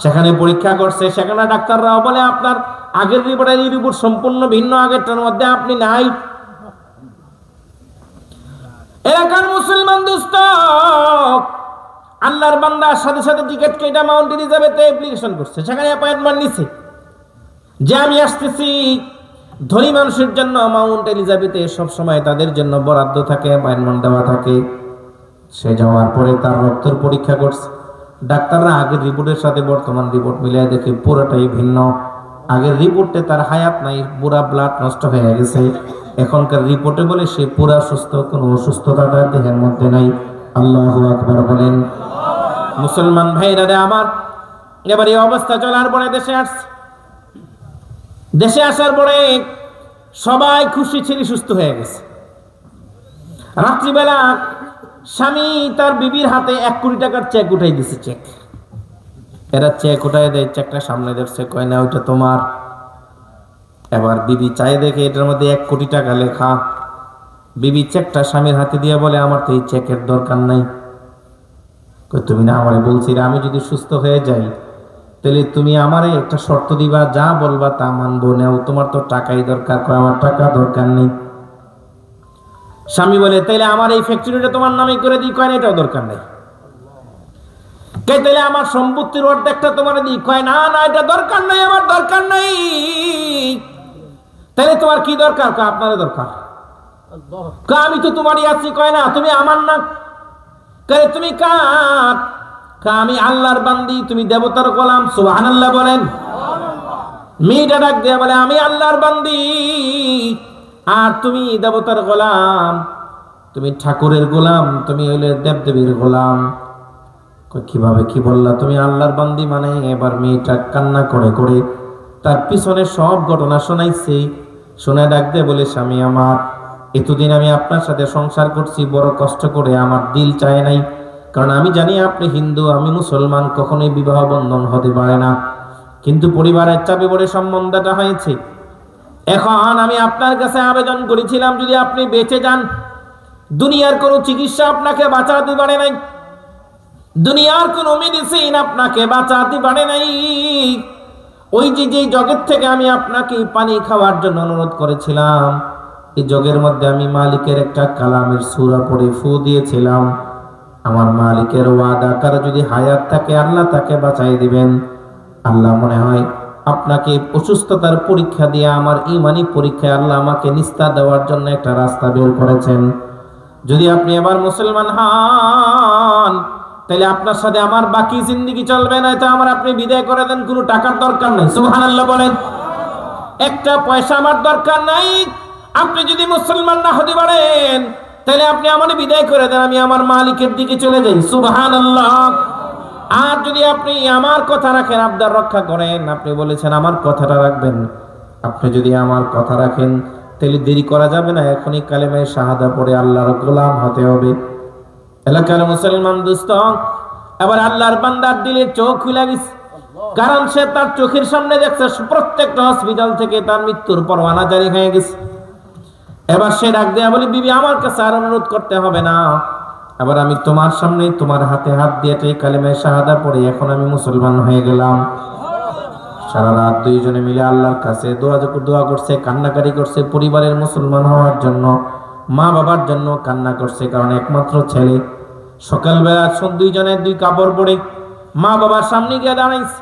সেখানে পরীক্ষা করছে, সেখানে ডাক্তাররাও বলে আপনার আগের রিপোর্ট এই রিপোর্ট সম্পূর্ণ ভিন্ন, আগেরটার মধ্যে আপনি নাই। এলাকার মুসলমান দোস্ত, আল্লাহর বান্দার সাথে সাথে টিকিট কেটে মাউন্ট এলিজাবেথে অ্যাপ্লিকেশন করছে, সেখানে অ্যাপয়েন্টমেন্ট নিছে যে আমি আসতেছি। ধনী মানুষের জন্য মাউন্ট এলিজাবেথে সবসময় তাদের জন্য বরাদ্দ থাকে, অ্যাপয়েন্টমেন্ট দেওয়া থাকে। সে যাওয়ার পরে তার রক্তের পরীক্ষা করছে, ডাক্তাররা আগের রিপোর্টের সাথে বর্তমান রিপোর্ট মিলিয়ে দেখে পুরোটাই ভিন্ন। আগের রিপোর্টে তার হায়াত নাই, পুরা ব্লাড নষ্ট হয়ে গেছে। এখনকার রিপোর্টে বলে সে পুরা সুস্থ, কোনো অসুস্থতা তার দেহের মধ্যে নাই। আল্লাহু আকবার বলেন। মুসলমান ভাইরা রে আমার, এবার এই অবস্থা চলার পরে দেশে আসছে। দেশে আসার পরে সবাই খুশি, ছেলে সুস্থ হয়ে গেছে। রাত্রিবেলা স্বামী তার বিবির হাতে 1 কোটি টাকার চেক উঠাই দিছে। চেক এরা চেক উঠাই দেয়, চেকটা সামনে ধরছে, কয় না ওইটা তোমার। এবার বিবি চাই দেখে এটার মধ্যে 1 কোটি টাকা লেখা। বিবি চেকটা স্বামীর হাতে দিয়ে বলে, আমার তো এই চেকের দরকার নাই। তুমি না আমারে বলছিলে আমি যদি সুস্থ হয়ে যাই তাহলে তুমি আমারে একটা শর্ত দিবা, যা বলবা তা মানবো, নেও, তোমার তো টাকাই দরকার। কয় আমার টাকা দরকার নেই। স্বামী বলে, তাইলে আমার এই ফ্যাক্টরিটা তোমার নামে করে দিই। কয় না এটাও দরকার নেই। কে তাইলে আমার সম্পত্তির অর্ধেকটা তোমার দিই। কয় না না, এটা দরকার নাই, আমার দরকার নাই। তাইলে তোমার কি দরকার? কয় আপনারও দরকার। কয় আমি তো তোমারই আছি। কয় না, তুমি আমার না। কয় তুমি কার? কয় আমি আল্লাহর বান্দি, তুমি দেবতার গোলাম। সুবহানাল্লাহ বলেন। মেয়েটা ডাক দিয়ে বলে, আমি আল্লাহর বান্দি আর তুমি দেবতার গোলাম, তুমি ঠাকুরের গোলাম, তুমি হইলে দেবদেবীর গোলাম। কিভাবে, কি বললা? তুমি আল্লাহর বান্দি মানে? এবার মেয়েটা কান্না করে করে তার পিছনে সব ঘটনা শোনাইছে। শুনে ডাক দিয়ে বলে, স্বামী আমার, এতদিন আমি আপনার সাথে সংসার করছি বড় কষ্ট করে, আমার দিল চায় নাই, কারণ আমি জানি আপনি হিন্দু, আমি মুসলমান, কখনোই বিবাহ বন্ধন হতে পারে না। কিন্তু পরিবারের চাপে পড়ে সম্বন্ধটা হয়েছে। এখন আমি আপনার কাছে আবেদন করেছিলাম, যদি আপনি বেঁচে যান, দুনিয়ার কোনো চিকিৎসা আপনাকে বাঁচাতে পারে নাই, দুনিয়ার কোনো মেডিসিন আপনাকে বাঁচাতে পারে নাই। ওই যে জগৎ থেকে আমি আপনাকে পানি খাওয়ার জন্য অনুরোধ করেছিলাম, এই জগের মধ্যে আমি মালিকের একটা কালামের সূরা পড়ে ফু দিয়েছিলাম। আমার মালিকের ওয়াদা, কারো যদি হায়াত থাকে আল্লাহ তাকে বাঁচাই দিবেন। আল্লাহ মনে হয় আপনাকে অসুস্থতার পরীক্ষা দিয়ে আমার ইমানি পরীক্ষায় আল্লাহ আমাকে নিস্তার দেওয়ার জন্য একটা রাস্তা বের করেছেন। যদি আপনি এবার মুসলমান হন তাহলে আপনার সাথে আমার বাকি জিন্দেগি চলবে না, এটা আমার আপনি বিদায় করে দেন, কোনো টাকার দরকার নাই। সুবহানাল্লাহ বলেন। একটা পয়সা আমার দরকার নাই। আপনি যদি মুসলমান না হতে পারেন তাহলে আপনি আমার বিদায় করে দেন, আমি আমার মালিকের দিকে চলে যাই। সুবহানাল্লাহ। আর যদি আপনি আমার কথা রাখেন, আবদার রক্ষা করেন, আপনি বলেছেন আমার কথাটা রাখবেন, আপনি যদি আমার কথা রাখেন তাহলে দেরি করা যাবে না, এখনই কালেমায়ে শাহাদা পড়ে আল্লাহর গোলাম হতে হবে। এলাকার মুসলমান দোস্ত, এবার আল্লাহর বান্দার দিলের চোখ খুলে গেছে, কারণ সে তার চোখের সামনে দেখছে প্রত্যেকটা হসপিটাল থেকে তার মৃত্যুর পরোয়ানা জারি হয়ে গেছে। এবার সে ডাক দেয়া বলে, বিবি আমার কাছে আর অনুরোধ করতে হবে না, এবার আমি তোমার সামনে তোমার হাতে হাত দিয়ে কালেমায়ে শাহাদা পড়ে এখন আমি মুসলমান হয়ে গেলাম। সারা রাত দুইজনে মিলে আল্লাহর কাছে দোয়া করছে, কান্নাকারি করছে পরিবারের মুসলমান হওয়ার জন্য, মা বাবার জন্য কান্না করছে, কারণ একমাত্র ছেলে। সকালবেলা দুইজনে দুই কাপড় পরে মা বাবার সামনে গিয়ে দাঁড়াইছে।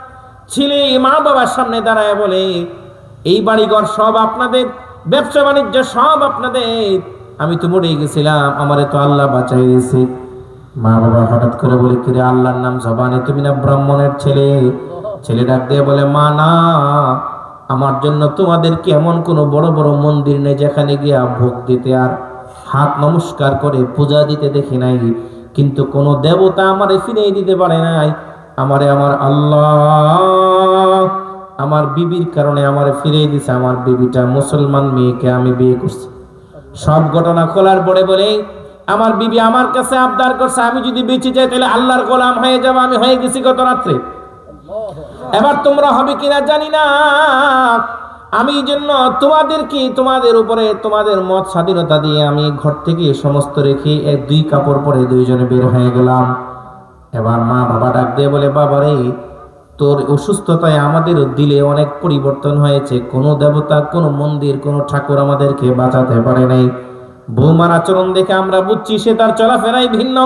ছেলে মা বাবার সামনে দাঁড়ায় বলে, এই বাড়িঘর সব আপনাদের, ব্যবসা বাণিজ্য সব আপনাদের, আমি তো মরে গেছিলাম, আমারে তো আল্লাহ বাঁচাই দিয়েছে। মা বাবা হঠাৎ করে বলে, কিরে আল্লাহর নাম জবানে, তুমি না ব্রাহ্মণের ছেলে? ছেলে ডাক দিয়ে বলে, মা না, আমার জন্য তোমাদের কি এমন কোন বড় বড় মন্দির নেই যেখানে গিয়া ভোগ দিতে আর হাত নমস্কার করে পূজা দিতে দেখি নাই, কিন্তু কোন দেবতা আমারে ফিরিয়ে দিতে পারে নাই। আমারে আমার আল্লাহ আমার বিবির কারণে আমারে ফিরিয়ে দিছে। আমার বিবিটা মুসলমান মেয়েকে আমি বিয়ে করছি। সব ঘটনা খোলার পরে বলে, আমার বিবি আমার কাছে আবদার করছে, আমি যদি বেঁচে যাই তাহলে আল্লাহর গোলাম হয়ে যাব। আমি হয়ে গেছি গত রাত্রে, এবার তোমরা হবে কিনা জানি না। আমি জন্য তোমাদেরকে, তোমাদের উপরে তোমাদের মত স্বাধীনতা দিয়ে আমি ঘর থেকে সমস্ত রেখে দুই কাপড় পরে দুইজনে বের হয়ে গেলাম। এবার মা বাবা ডাক দিয়ে বলে, বাবা রে, তোর অসুস্থতায় আমাদের দিলে অনেক পরিবর্তন হয়েছে। কোনো দেবতা, কোনো মন্দির, কোনো ঠাকুর আমাদেরকে বাঁচাতে পারে নাই। বৌমার আচরণ দেখে আমরা বুঝছি সে তার চলাফেরাই ভিন্ন।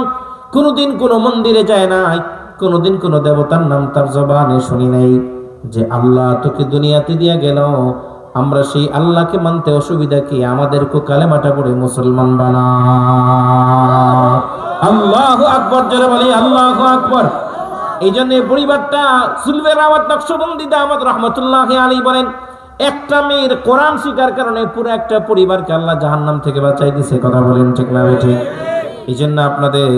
কোনোদিন কোনো মন্দিরে যায় নাই, কোনোদিন কোনো দেবতার নাম তার জবানে শুনি নাই। যে আল্লাহ তোকে দুনিয়াতে দিয়া গেল, আমরা সেই আল্লাহকে মানতে অসুবিধা কি? আমাদেরকে কালেমাটা পড়ে মুসলমান বানা। আল্লাহু আকবার, জোরে বলি আল্লাহু আকবার। এই জন্য পরিবারটা সুলভের আওয়াজ নকশবন্দি দামাত রহমতুল্লাহি আলাইহি বলেন, একটা মেয়ের কোরআন শিকার কারণে পুরো একটা পরিবারকে আল্লাহ জাহান্নাম থেকে বাঁচাই দিয়েছে। কথা বলেন ঠিক না ঠিক? এই জন্য আপনাদের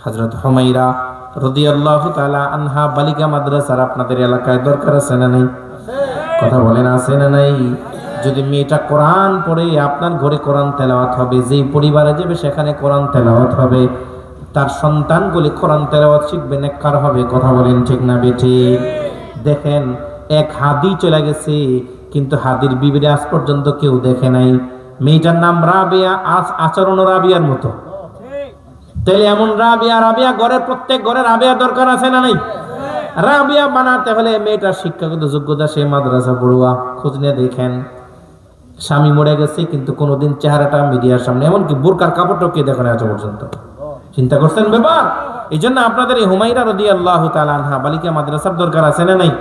হযরত হুমায়রা রাদিয়াল্লাহু তাআলা আনহা বালিকা মাদ্রাসার আপনাদের এলাকায় দরকার আছে না নাই? কথা বলেন আছে না নাই? যদি মেয়েটা কোরআন পড়ে, আপনার ঘরে কোরআন তেলাওয়াত হবে, যেই পরিবারে যাবে সেখানে কোরআন তেলাওয়াত হবে, তার সন্তানগুলি কোরআন তেলাওয়াত শিখবে, নেককার হবে। কথা বলেন ঠিক না বেঠিক? দেখেন, এক হাদি চলে গেছে, কিন্তু হাদির বিবিরে আজ পর্যন্ত কেউ দেখে নাই। মেয়েটার নাম রাবিয়া, আচরণ রাবিয়ার মতো। তাহলে এমন রাবিয়া, রাবিয়া ঘরের প্রত্যেক ঘরে রাবিয়া দরকার আছে না নাই? রাবিয়া বানাতে হলে মেয়েটার শিক্ষাগত যোগ্যতা, সে মাদ্রাসা পড়ুয়া। খোঁজ নিয়ে দেখেন, স্বামী মরে গেছে কিন্তু কোনোদিন চেহারাটা মিডিয়ার সামনে, এমনকি বোরকার কাপড়টাও কে দেখেন আজ পর্যন্ত। চিন্তা করছেন ব্যাপার? এই জন্য আপনাদের এই হুমায়রা রাদিয়াল্লাহু তাআলা আনহা বালিকা মাদ্রাসার দরকার আছে না নাই?